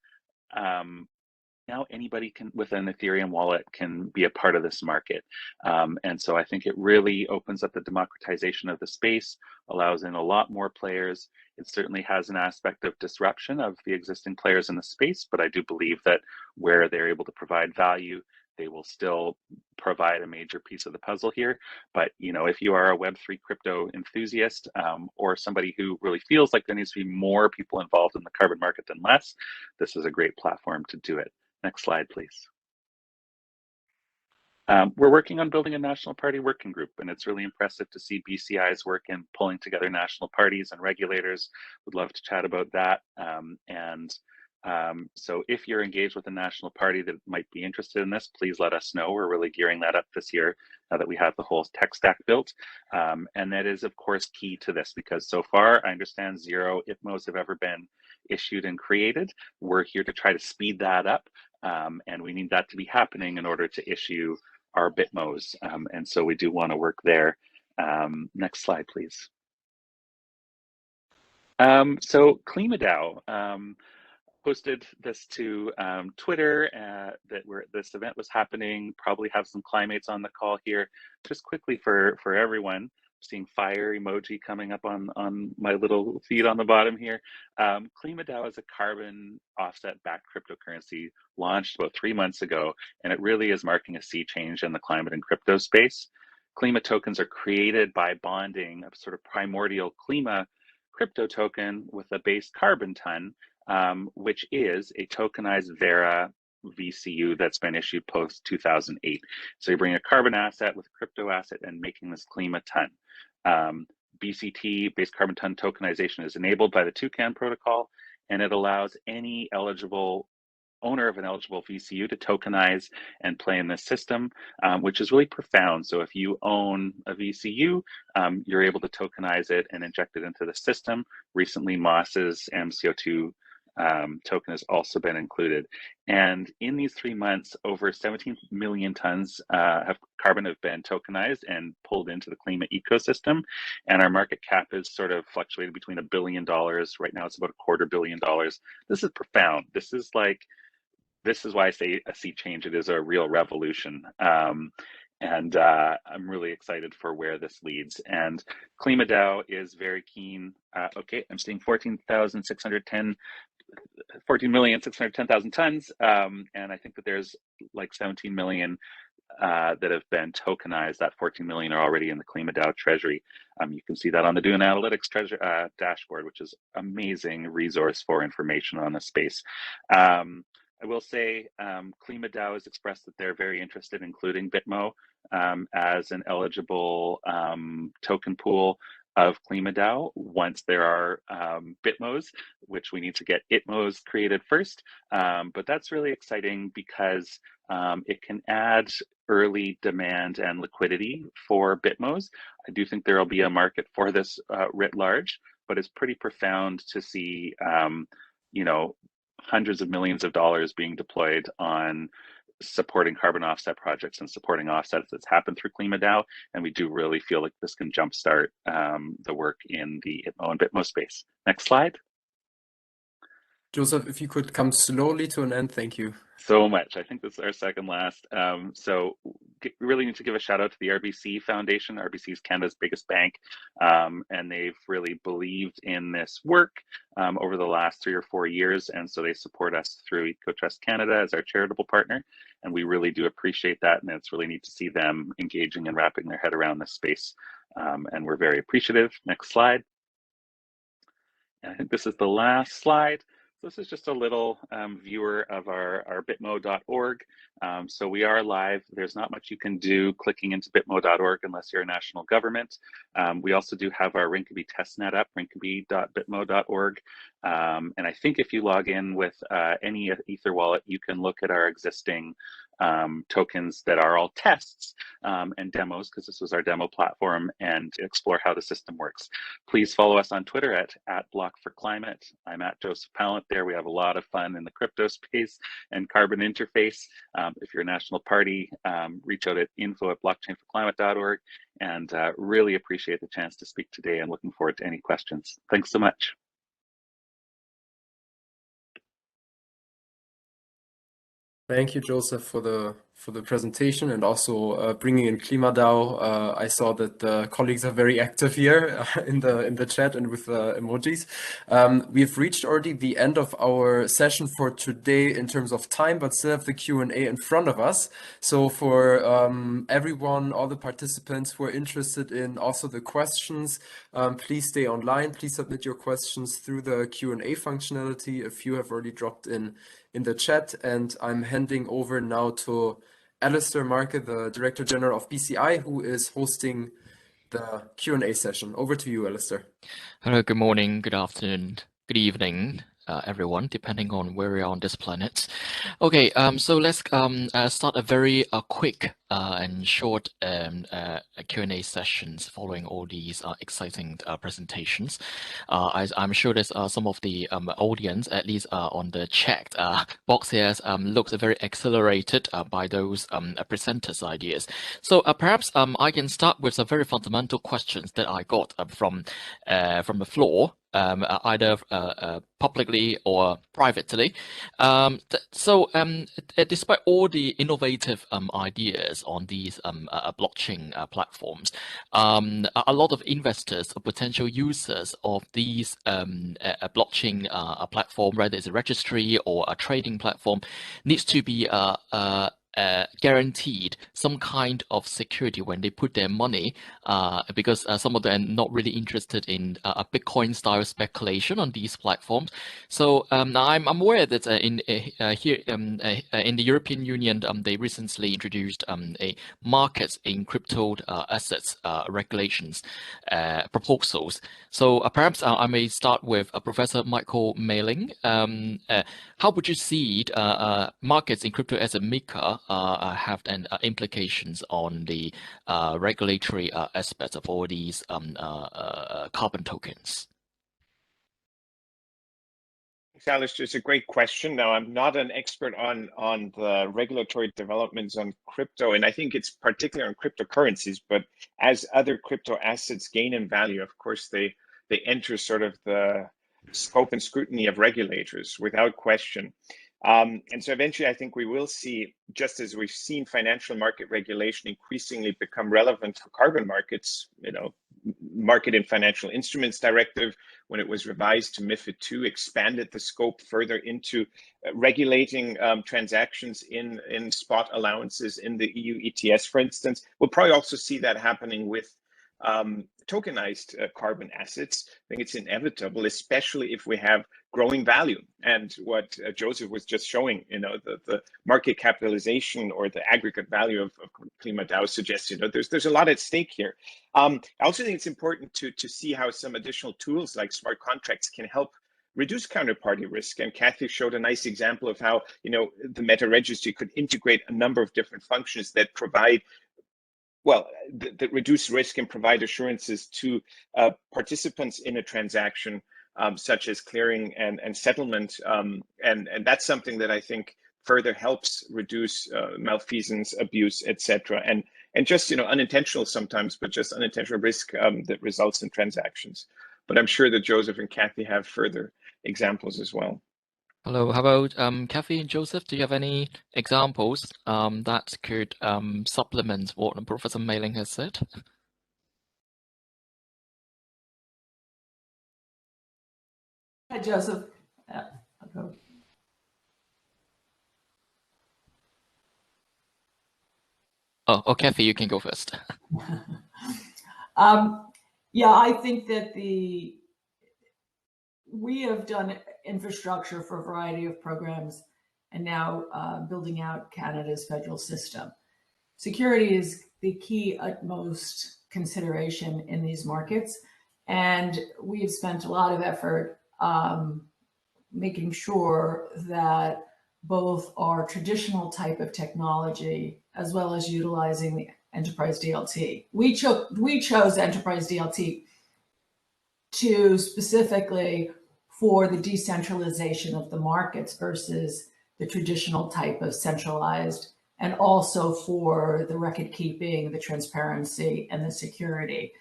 now anybody can, with an Ethereum wallet, can be a part of this market. And so I think it really opens up the democratization of the space, allows in a lot more players. It certainly has an aspect of disruption of the existing players in the space, but I do believe that where they're able to provide value, they will still provide a major piece of the puzzle here. But you know, if you are a Web3 crypto enthusiast or somebody who really feels like there needs to be more people involved in the carbon market than less, this is a great platform to do it. Next slide, please. We're working on building a national party working group, and it's really impressive to see BCI's work in pulling together national parties and regulators. Would love to chat about that. So if you're engaged with a national party that might be interested in this, please let us know. We're really gearing that up this year now that we have the whole tech stack built. And that is, of course, key to this, because so far, I understand 0 ITMOs have ever been issued and created. We're here to try to speed that up. And we need that to be happening in order to issue our Bitmos. And so we do want to work there. Next slide, please. So KlimaDAO posted this to Twitter that this event was happening. Probably have some climates on the call here. Just quickly for everyone, seeing fire emoji coming up on my little feed on the bottom here. KlimaDAO is a carbon offset backed cryptocurrency launched about 3 months ago, and it really is marking a sea change in the climate and crypto space. Klima tokens are created by bonding a sort of primordial Klima crypto token with a base carbon ton, which is a tokenized Vera VCU that's been issued post 2008. So you bring a carbon asset with a crypto asset and making this Klima ton. BCT, base carbon ton tokenization, is enabled by the Toucan protocol, and it allows any eligible owner of an eligible VCU to tokenize and play in this system, which is really profound. So if you own a VCU, you're able to tokenize it and inject it into the system. Recently, Moss's MCO2 token has also been included. And in these 3 months, over 17 million tons of carbon have been tokenized and pulled into the Klima ecosystem. And our market cap is sort of fluctuated between $1 billion. Right now, it's about $250 million. This is profound. This is why I say a sea change. It is a real revolution. And I'm really excited for where this leads. And KlimaDAO is very keen. Okay, I'm seeing 14,610,000 tons. And I think that there's like 17 million that have been tokenized. That 14 million are already in the KlimaDAO treasury. You can see that on the Dune Analytics dashboard, which is amazing resource for information on the space. I will say KlimaDAO has expressed that they're very interested in including Bitmo as an eligible token pool of KlimaDAO once there are Bitmos, which we need to get ITMOs created first. But that's really exciting because it can add early demand and liquidity for Bitmos. I do think there will be a market for this writ large, but it's pretty profound to see, you know, hundreds of millions of dollars being deployed on supporting carbon offset projects and supporting offsets that's happened through KlimaDAO. And we do really feel like this can jumpstart the work in the ITMO and Bitmo space. Next slide. Joseph, if you could come slowly to an end, thank you. So much. I think this is our second last. So we really need to give a shout out to the RBC Foundation. RBC is Canada's biggest bank, and they've really believed in this work over the last 3 or 4 years. And so they support us through EcoTrust Canada as our charitable partner. And we really do appreciate that. And it's really neat to see them engaging and wrapping their head around this space. And we're very appreciative. Next slide. And I think this is the last slide. This is just a little viewer of our bitmo.org. So we are live. There's not much you can do clicking into bitmo.org unless you're a national government. We also do have our Rinkeby testnet up, rinkeby.bitmo.org. And I think if you log in with any Ether wallet, you can look at our existing tokens that are all tests and demos, because this was our demo platform, and explore how the system works. Please follow us on Twitter at Block4Climate. I'm at Joseph Pallant there. We have a lot of fun in the crypto space and carbon interface. If you're a national party, reach out at info@blockchainforclimate.org, and really appreciate the chance to speak today and looking forward to any questions. Thanks so much. Thank you, Joseph, for the presentation, and also bringing in KlimaDAO. I saw that the colleagues are very active here in the chat and with emojis. We've reached already the end of our session for today in terms of time, but still have the Q&A in front of us. So for everyone, all the participants who are interested in also the questions, please stay online. Please submit your questions through the Q&A functionality if you have already dropped in the chat. And I'm handing over now to Alistair Market, the Director General of BCI, who is hosting the Q&A session. Over to you, Alistair. Hello, good morning, good afternoon, good evening, everyone, depending on where we are on this planet. Okay, so let's start a very quick and short Q&A sessions following all these exciting presentations. I'm sure there's some of the audience, at least on the chat box here, looks very accelerated by those presenters' ideas. So perhaps I can start with some very fundamental questions that I got from the floor, either publicly or privately. Despite all the innovative ideas on these blockchain platforms, a lot of investors or potential users of these blockchain platform, whether it's a registry or a trading platform, needs to be guaranteed some kind of security when they put their money, because some of them are not really interested in a Bitcoin style speculation on these platforms. So I'm aware that here in the European Union, they recently introduced a markets in crypto assets regulations proposals. So perhaps I may start with Professor Michael Mailing. How would you see markets in crypto as a maker have implications on the regulatory aspects of all these carbon tokens? Thanks, Alistair. It's a great question. Now, I'm not an expert on the regulatory developments on crypto, and I think it's particularly on cryptocurrencies, but as other crypto assets gain in value, of course, they enter sort of the scope and scrutiny of regulators without question. And so eventually, I think we will see, just as we've seen financial market regulation increasingly become relevant for carbon markets, Market in Financial Instruments Directive, when it was revised to MiFID II, expanded the scope further into regulating transactions in spot allowances in the EU ETS, for instance. We'll probably also see that happening with tokenized carbon assets. I think it's inevitable, especially if we have growing value. And what Joseph was just showing, the market capitalization or the aggregate value of KlimaDAO suggests, there's a lot at stake here. I also think it's important to see how some additional tools like smart contracts can help reduce counterparty risk. And Kathy showed a nice example of how, the meta registry could integrate a number of different functions that provide that reduce risk and provide assurances to participants in a transaction, such as clearing and settlement. And that's something that I think further helps reduce malfeasance, abuse, etc. And just, unintentional sometimes, but just unintentional risk that results in transactions. But I'm sure that Joseph and Kathy have further examples as well. Hello, how about Kathy and Joseph? Do you have any examples that could supplement what Professor Mailing has said? Hi, Joseph. Oh, Kathy, you can go first. Yeah, I think that we have done infrastructure for a variety of programs, and now building out Canada's federal system. Security is the key utmost consideration in these markets, and we've spent a lot of effort making sure that both our traditional type of technology as well as utilizing the enterprise DLT. We chose enterprise DLT to specifically for the decentralization of the markets versus the traditional type of centralized, and also for the record keeping, the transparency, and the security.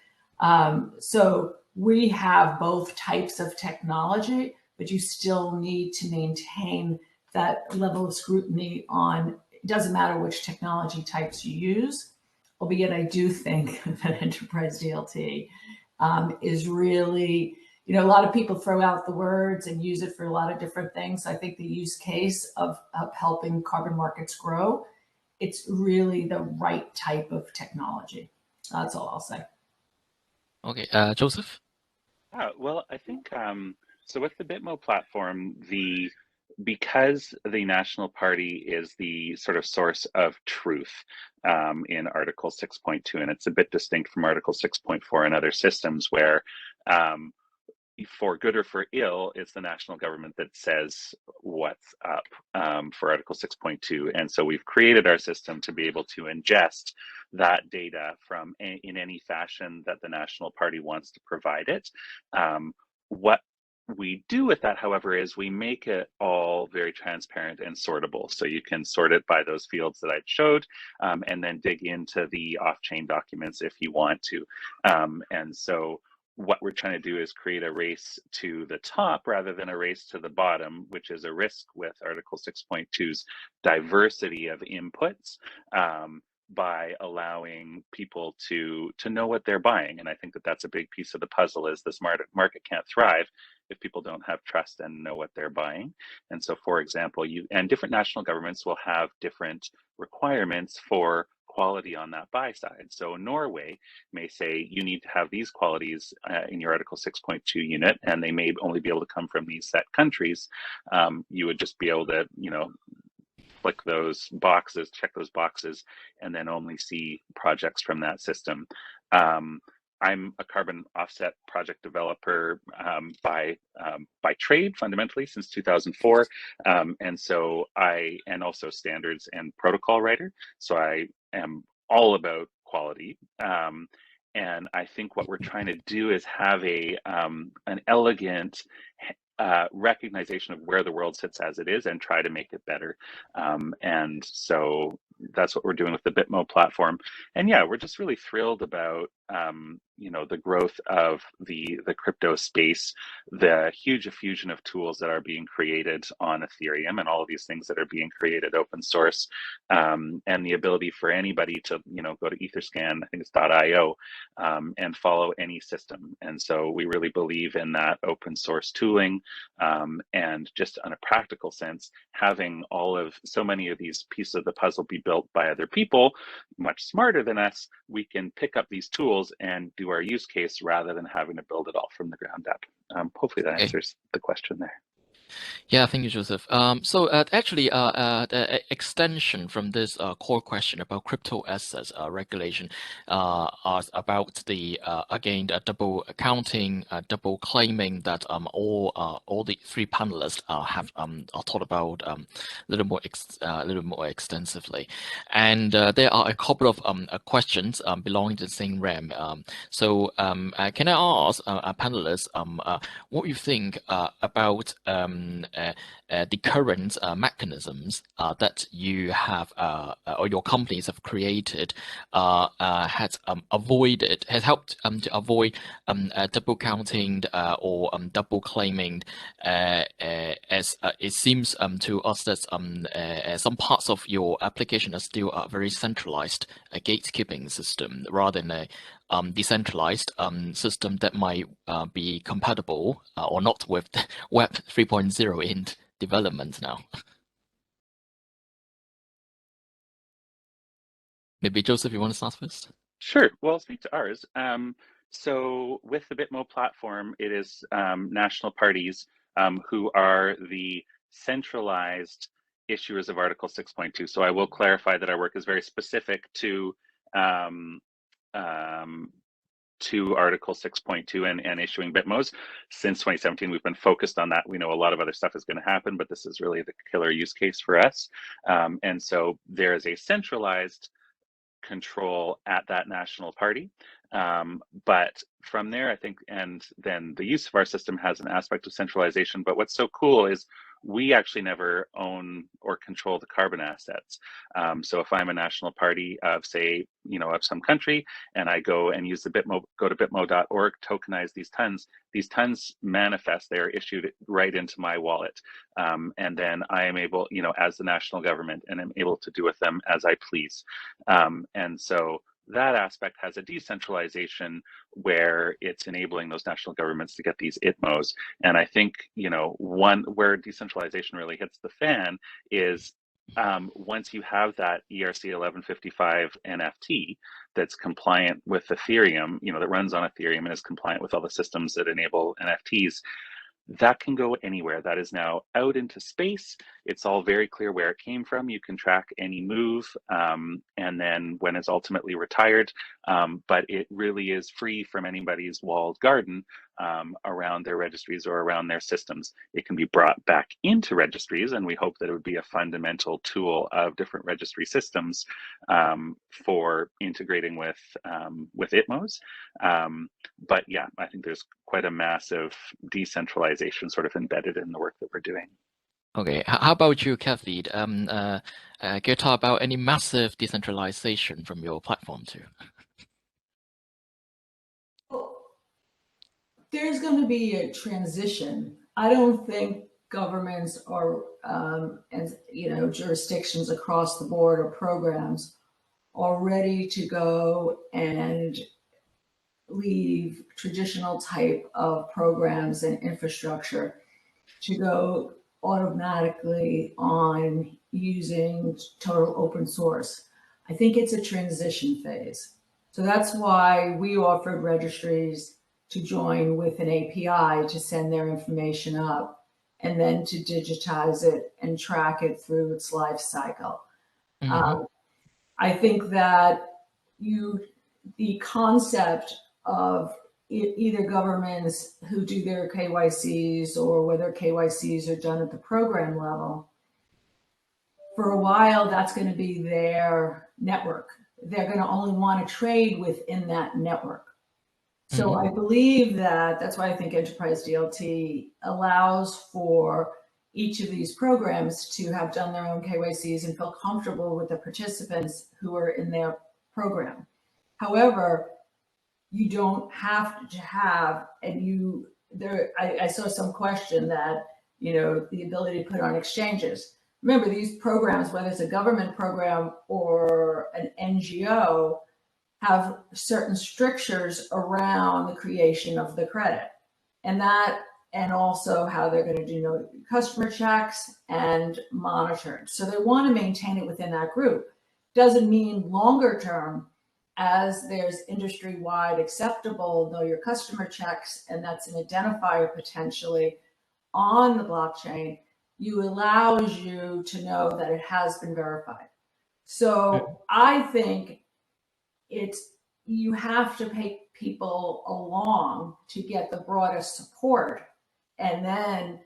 So we have both types of technology, but you still need to maintain that level of scrutiny on, it doesn't matter which technology types you use, albeit I do think that enterprise DLT is really, you know, a lot of people throw out the words and use it for a lot of different things. I think the use case of helping carbon markets grow, it's really the right type of technology. That's all I'll say. Okay, Joseph? Well, I think, so with the Bitmo platform, because the National Party is the sort of source of truth in Article 6.2, and it's a bit distinct from Article 6.4 and other systems where for good or for ill, it's the national government that says what's up for Article 6.2. And so we've created our system to be able to ingest that data from in any fashion that the National Party wants to provide it. What we do with that, however, is we make it all very transparent and sortable. So you can sort it by those fields that I showed, and then dig into the off-chain documents if you want to. And so what we're trying to do is create a race to the top rather than a race to the bottom, which is a risk with Article 6.2's diversity of inputs, by allowing people to know what they're buying. And I think that that's a big piece of the puzzle, is this market can't thrive if people don't have trust and know what they're buying. And so, for example, different national governments will have different requirements for quality on that buy side. So Norway may say you need to have these qualities in your Article 6.2 unit, and they may only be able to come from these set countries. You would just be able to, click those boxes, check those boxes, and then only see projects from that system. I'm a carbon offset project developer by trade, fundamentally, since 2004, and also standards and protocol writer. So I am all about quality, and I think what we're trying to do is have an elegant recognition of where the world sits as it is and try to make it better. And so that's what we're doing with the Bitmo platform. And yeah, we're just really thrilled about the growth of the crypto space, the huge effusion of tools that are being created on Ethereum, and all of these things that are being created open source, and the ability for anybody to go to Etherscan, I think it's .io, and follow any system. And so we really believe in that open source tooling, and just on a practical sense, having so many of these pieces of the puzzle be built by other people much smarter than us, we can pick up these tools and do our use case rather than having to build it all from the ground up. Hopefully that answers the question there. Yeah, thank you, Joseph. So actually, the extension from this core question about crypto assets regulation are about the again the double accounting, double claiming that all the three panelists have thought about a little more extensively, and there are a couple of questions belonging to the same realm. So can I ask panelists what you think about the current mechanisms that you have or your companies have created has helped to avoid double counting or double claiming, as it seems to us that some parts of your application are still a very centralized gatekeeping system rather than a decentralized system that might be compatible or not with Web 3.0 in development now. Maybe Joseph, you want to start first? Sure. Well, I'll speak to ours. So with the Bitmo platform, it is national parties who are the centralized issuers of Article 6.2. So I will clarify that our work is very specific to Article 6.2 and issuing Bitmos. Since 2017, we've been focused on that. We know a lot of other stuff is going to happen, but this is really the killer use case for us. And so there is a centralized control at that national party. But from there, I think, and then the use of our system has an aspect of centralization. But what's so cool is we actually never own or control the carbon assets. So if I'm a national party of, say, of some country, and I go and use the Bitmo, go to bitmo.org, tokenize these tons manifest, they are issued right into my wallet. And then I am able, as the national government, and I'm able to do with them as I please. And so that aspect has a decentralization where it's enabling those national governments to get these ITMOs. And I think, one where decentralization really hits the fan is once you have that ERC 1155 NFT that's compliant with Ethereum, that runs on Ethereum and is compliant with all the systems that enable NFTs, that can go anywhere. That is now out into space. It's all very clear where it came from. You can track any move, and then when it's ultimately retired, but it really is free from anybody's walled garden around their registries or around their systems. It can be brought back into registries, and we hope that it would be a fundamental tool of different registry systems for integrating with ITMOs. But yeah, I think there's quite a massive decentralization sort of embedded in the work that we're doing. Okay, how about you, Kathy? Can you talk about any massive decentralization from your platform too? Well, there's going to be a transition. I don't think governments or jurisdictions across the board or programs are ready to go and leave traditional type of programs and infrastructure to go automatically on using total open source. I think it's a transition phase. So that's why we offered registries to join with an API to send their information up and then to digitize it and track it through its life cycle. Mm-hmm. I think that the concept of either governments who do their KYCs or whether KYCs are done at the program level, for a while, that's going to be their network. They're going to only want to trade within that network. So I believe that's why I think Enterprise DLT allows for each of these programs to have done their own KYCs and feel comfortable with the participants who are in their program. However, you don't have to have, I saw some question that, the ability to put on exchanges. Remember, these programs, whether it's a government program or an NGO, have certain strictures around the creation of the credit, and also how they're going to do customer checks and monitored. So they want to maintain it within that group. Doesn't mean longer term, as there's industry-wide acceptable know your customer checks, and that's an identifier potentially on the blockchain, allows you to know that it has been verified. So I think you have to take people along to get the broadest support, and then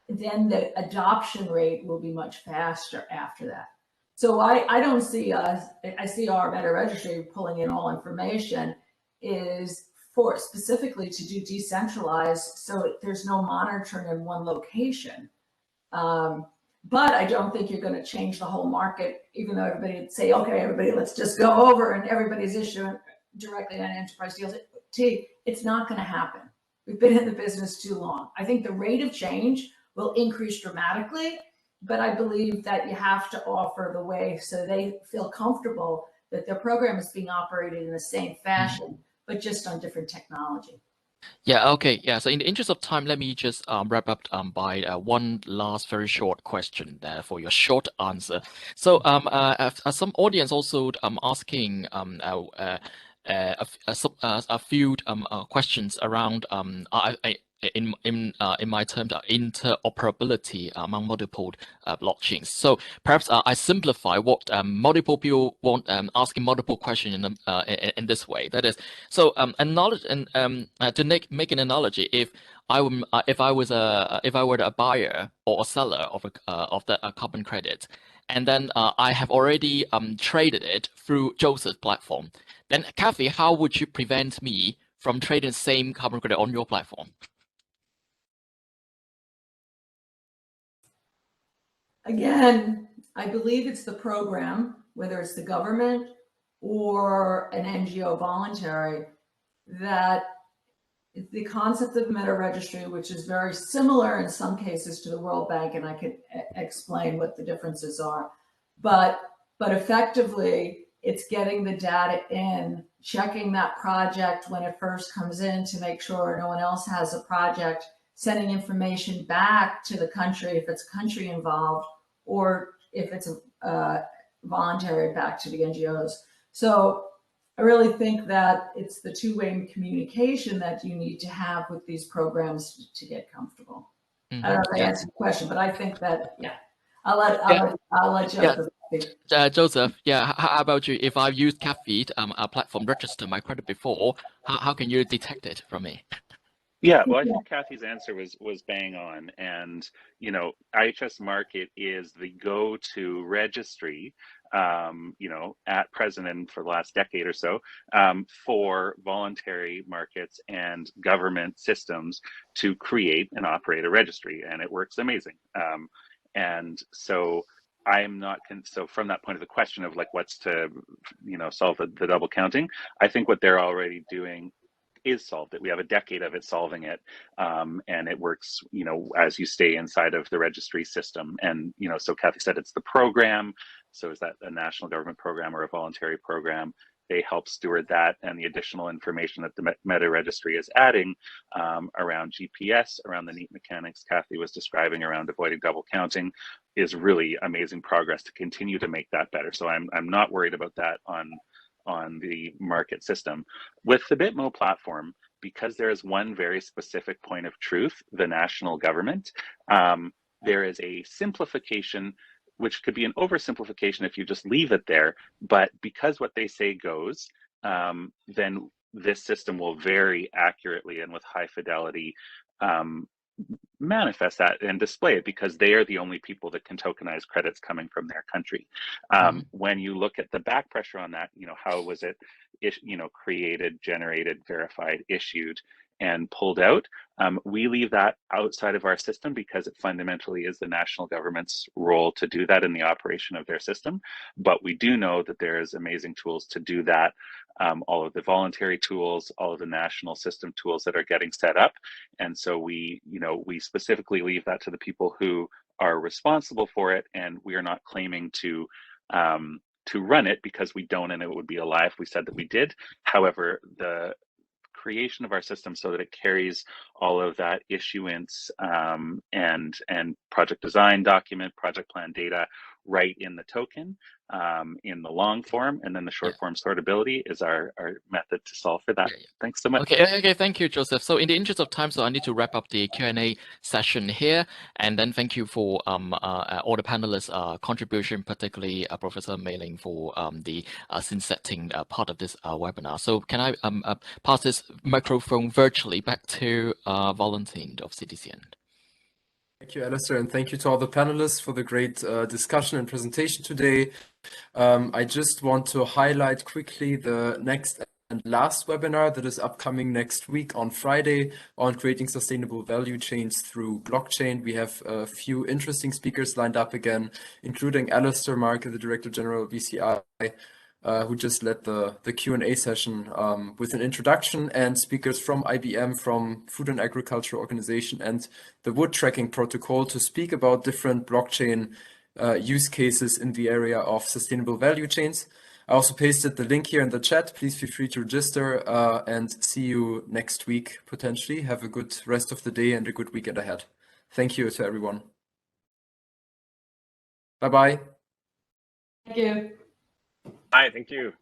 the adoption rate will be much faster after that. So I don't see I see our meta registry pulling in all information is for specifically to do decentralized, so there's no monitoring in one location. But I don't think you're going to change the whole market, even though everybody would say, okay, everybody, let's just go over and everybody's issuing directly on enterprise deals. It's not going to happen. We've been in the business too long. I think the rate of change will increase dramatically, but I believe that you have to offer the way so they feel comfortable that their program is being operated in the same fashion, but just on different technology. Yeah, okay. Yeah, so in the interest of time, let me just wrap up by one last very short question there for your short answer. So some audience also asking a few questions around in my terms, interoperability among multiple blockchains. So perhaps I simplify what multiple people want, asking multiple questions in this way. That is, so to make an analogy, if I were a buyer or a seller of the carbon credit, and then I have already traded it through Joseph's platform, then Kathy, how would you prevent me from trading the same carbon credit on your platform? Again, I believe it's the program, whether it's the government or an NGO voluntary, that the concept of meta registry, which is very similar in some cases to the World Bank, and I could explain what the differences are, but effectively it's getting the data in, checking that project when it first comes in to make sure no one else has a project, sending information back to the country if it's a country involved, or if it's a voluntary, back to the NGOs. So I really think that it's the two-way communication that you need to have with these programs to get comfortable. I don't know if I answered the question, but I think that, yeah. I'll let Joseph speak. Joseph, how about you? If I've used Kathy platform register my credit before, how can you detect it from me? Yeah, well, I think Kathy's answer was bang on, and you know, IHS Market is the go-to registry, you know, at present and for the last decade or so, for voluntary markets and government systems to create and operate a registry, and it works amazing. And so I'm not so from that point of the question of like what's to, you know, solve the double counting, I think what they're already doing is solved it. We have a decade of it solving it, and it works, you know, as you stay inside of the registry system. And you know, so Kathy said it's the program. So is that a national government program or a voluntary program? They help steward that, and the additional information that the meta registry is adding around GPS, around the neat mechanics Kathy was describing around avoiding double counting, is really amazing progress to continue to make that better. So I'm not worried about that on the market system. With the Bitmo platform, because there is one very specific point of truth, the national government, there is a simplification, which could be an oversimplification if you just leave it there, but because what they say goes, then this system will very accurately and with high fidelity manifest that and display it, because they are the only people that can tokenize credits coming from their country. When you look at the back pressure on that, you know, how was it, you know, created, generated, verified, issued, and pulled out? We leave that outside of our system because it fundamentally is the national government's role to do that in the operation of their system. But we do know that there is amazing tools to do that. All of the voluntary tools, all of the national system tools that are getting set up. And so we, you know, we specifically leave that to the people who are responsible for it. And we are not claiming to run it, because we don't, and it would be a lie if we said that we did. However, the creation of our system so that it carries all of that issuance and project design document, project plan data right in the token, in the long form, and then the short form sortability is our method to solve for that. Thanks so much. Okay, thank you, Joseph. So in the interest of time, so I need to wrap up the Q&A session here, and then thank you for all the panelists' contribution, particularly Professor Mei-Ling for the scene setting part of this webinar. So can I pass this microphone virtually back to Valentin of CTCN? Thank you, Alistair, and thank you to all the panelists for the great discussion and presentation today. I just want to highlight quickly the next and last webinar that is upcoming next week on Friday on creating sustainable value chains through blockchain. We have a few interesting speakers lined up again, including Alistair Market, the Director General of BCI, who just led the Q&A session with an introduction, and speakers from IBM, from Food and Agriculture Organization, and the Wood Tracking Protocol to speak about different blockchain use cases in the area of sustainable value chains. I also pasted the link here in the chat. Please feel free to register and see you next week, potentially. Have a good rest of the day and a good weekend ahead. Thank you to everyone. Bye-bye. Thank you. Hi, thank you.